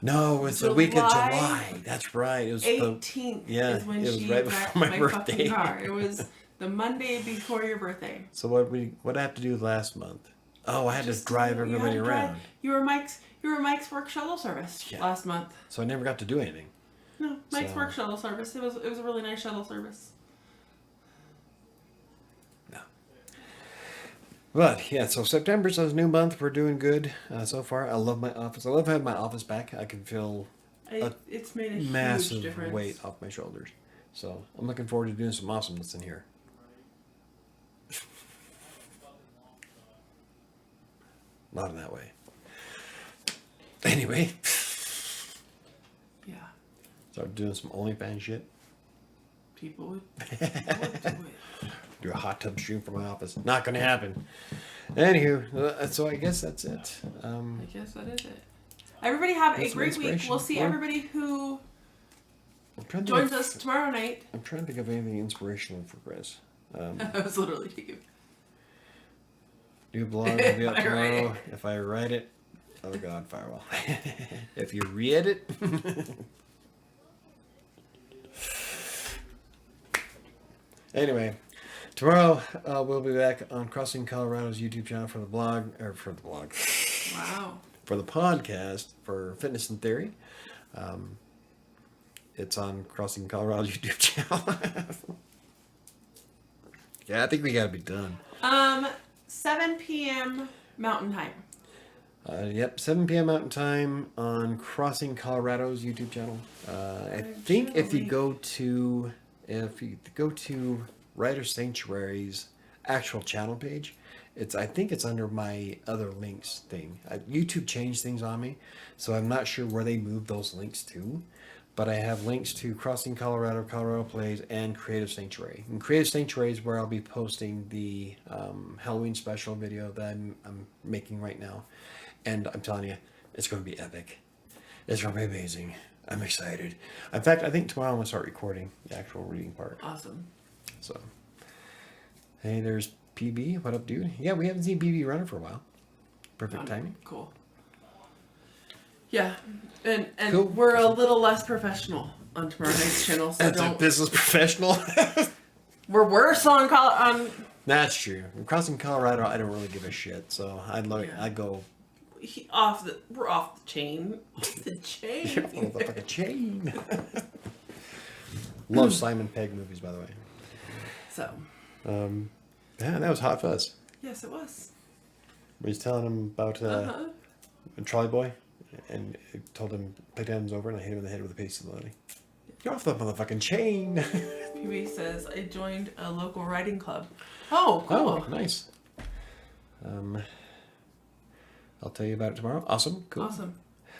No, it's the week of July. That's right. It was 18th is when she right wrecked before my birthday. fucking car. It was the Monday before your birthday. So what I had to do last month? Oh, I had to drive everybody around. You were Mike's work shuttle service last month. So I never got to do anything. No, Mike's work shuttle service. It was a really nice shuttle service. No. But yeah, so September's a new month. We're doing good so far. I love my office. I love having my office back. I can feel It's made a massive huge difference. weight off my shoulders. So I'm looking forward to doing some awesomeness in here. Not in that way. Anyway. Yeah. Start doing some OnlyFans shit. People would do it. Do a hot tub stream from my office. Not going to happen. Anywho, so I guess that's it. I guess that is it. Everybody have a great week. We'll see everybody who joins us tomorrow night. I'm trying to think of anything inspirational for Chris. I was literally thinking. New blog will be out tomorrow. If I write it, oh God, firewall. If you read it. Anyway, tomorrow we'll be back on Crossing Colorado's YouTube channel for the blog. Wow. For the podcast for Fitness in Theory. It's on Crossing Colorado's YouTube channel. Yeah, I think we gotta be done. 7 p.m. Mountain Time. Yep, 7 p.m. Mountain Time on Crossing Colorado's YouTube channel. I think if you go to WriterSanctuary's actual channel page, I think it's under my other links thing. YouTube changed things on me, so I'm not sure where they moved those links to. But I have links to Crossing Colorado, Colorado Plays, and Creative Sanctuary. And Creative Sanctuary is where I'll be posting the Halloween special video that I'm making right now. And I'm telling you, it's going to be epic. It's going to be amazing. I'm excited. In fact, I think tomorrow I'm going to start recording the actual reading part. Awesome. So, hey, there's PB. What up, dude? Yeah, we haven't seen PB running for a while. Perfect timing. Cool. Yeah, and Cool. We're a little less professional on tomorrow night's channel, so That's a don't. business professional. We're worse on That's true. Crossing Colorado, I don't really give a shit. So I go we're off the chain. Off the chain. off the fucking chain. Love Simon Pegg movies, by the way. So. Yeah, that was Hot Fuzz. Yes, it was. He's telling him about a trolley boy, and it told him play time's over, and I hit him in the head with a piece of money. You're off the motherfucking chain. PB says I joined a local writing club. Oh, cool. Oh, nice. I'll tell you about it tomorrow. Awesome. Cool. Awesome.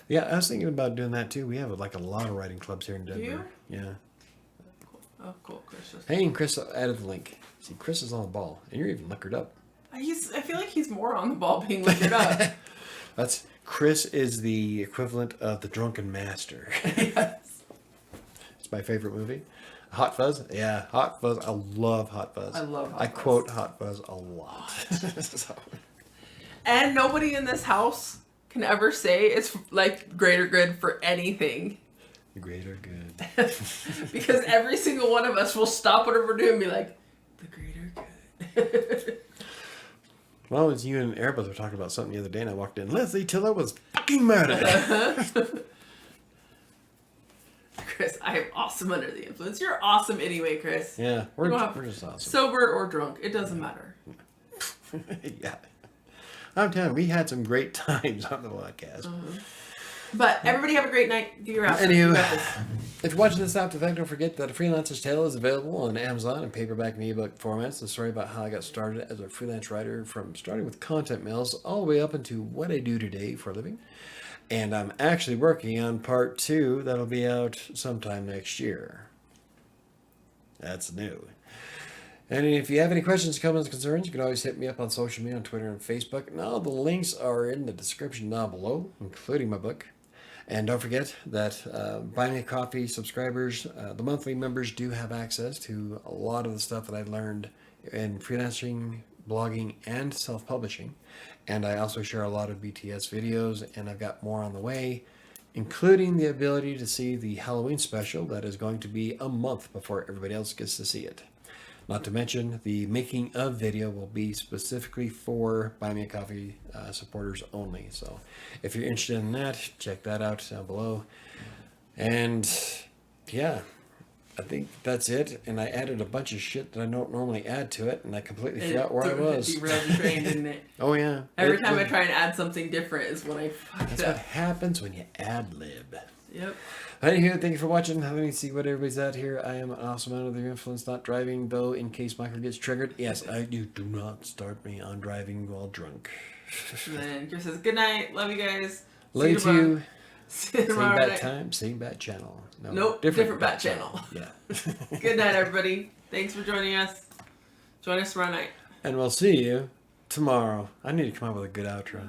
Yeah, I was thinking about doing that too. We have like a lot of writing clubs here in Denver. Do you? Yeah. Oh, cool. Chris just... Hey, and Chris added the link. See, Chris is on the ball, and you're even liquored up. I feel like he's more on the ball being liquored up. Chris is the equivalent of the Drunken Master. Yes. It's my favorite movie. Hot Fuzz? Yeah, Hot Fuzz. I love Hot Fuzz. I love Hot I Fuzz. quote Hot Fuzz a lot. So. And nobody in this house can ever say it's like greater good for anything. The greater good. Because every single one of us will stop whatever we're doing and be like, the greater good. Well, it's you and Airbus were talking about something the other day, and I walked in. Leslie Tiller was fucking murdered. Chris, I am awesome under the influence. You're awesome anyway, Chris. Yeah, we're just awesome. Sober or drunk, it doesn't matter. Yeah. I'm telling you, we had some great times on the podcast. But everybody have a great night. Do your outro. Anywho, if you're watching this after the fact, don't forget that A Freelancer's Tale is available on Amazon in paperback and ebook formats. The story about how I got started as a freelance writer, from starting with content mails all the way up into what I do today for a living. And I'm actually working on part 2 that'll be out sometime next year. That's new. And if you have any questions, comments, concerns, you can always hit me up on social media, on Twitter and Facebook. And all the links are in the description down below, including my book. And don't forget that Buy Me a Coffee subscribers, the monthly members, do have access to a lot of the stuff that I learned in freelancing, blogging, and self-publishing. And I also share a lot of BTS videos, and I've got more on the way, including the ability to see the Halloween special that is going to be a month before everybody else gets to see it. Not to mention, the making of video will be specifically for Buy Me a Coffee supporters only. So if you're interested in that, check that out down below. And yeah, I think that's it. And I added a bunch of shit that I don't normally add to it, and I completely forgot where I was. It derailed the train, didn't it? Oh yeah. Every time I try and add something different is when I fucked That's up. what happens when you ad-lib. Yep. Anywho, thank you for watching. Let me see what everybody's at here. I am an awesome under the influence, not driving, though, in case Michael gets triggered. Yes, you do not start me on driving while drunk. And then Chris says, good night. Love you guys. Love you too. See you Same tomorrow bat night. time, same bat channel. No, Nope, different bat channel. Yeah. Good night, everybody. Thanks for joining us. Join us tomorrow night. And we'll see you tomorrow. I need to come up with a good outro.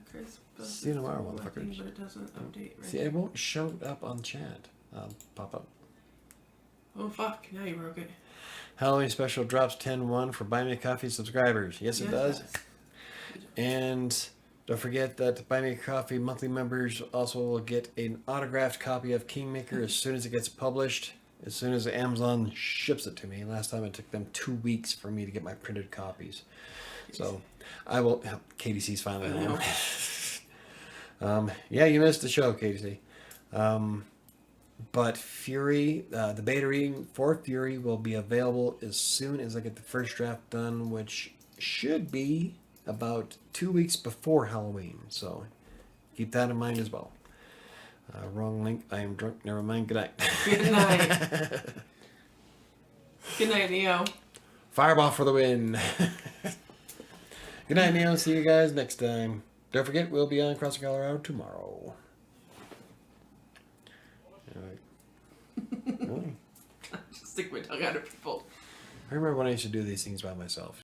Chris, See you tomorrow, motherfuckers. But it doesn't update right. See, it won't show up on chat. I'll pop up. Oh, fuck. Now you broke it. Halloween special drops 10/1 for Buy Me a Coffee subscribers. Yes, it does. And don't forget that Buy Me a Coffee monthly members also will get an autographed copy of Kingmaker as soon as it gets published, as soon as Amazon ships it to me. Last time it took them 2 weeks for me to get my printed copies. So I will. KDC's finally home. Yeah, you missed the show, KDC. But Fury, the beta reading for Fury will be available as soon as I get the first draft done, which should be about 2 weeks before Halloween. So keep that in mind as well. Wrong link. I am drunk. Never mind. Good night. Good night. Good night, Neo. Fireball for the win. Good night, Neo. See you guys next time. Don't forget, we'll be on Crossing Colorado tomorrow. Just stick my tongue out at people. I remember when I used to do these things by myself.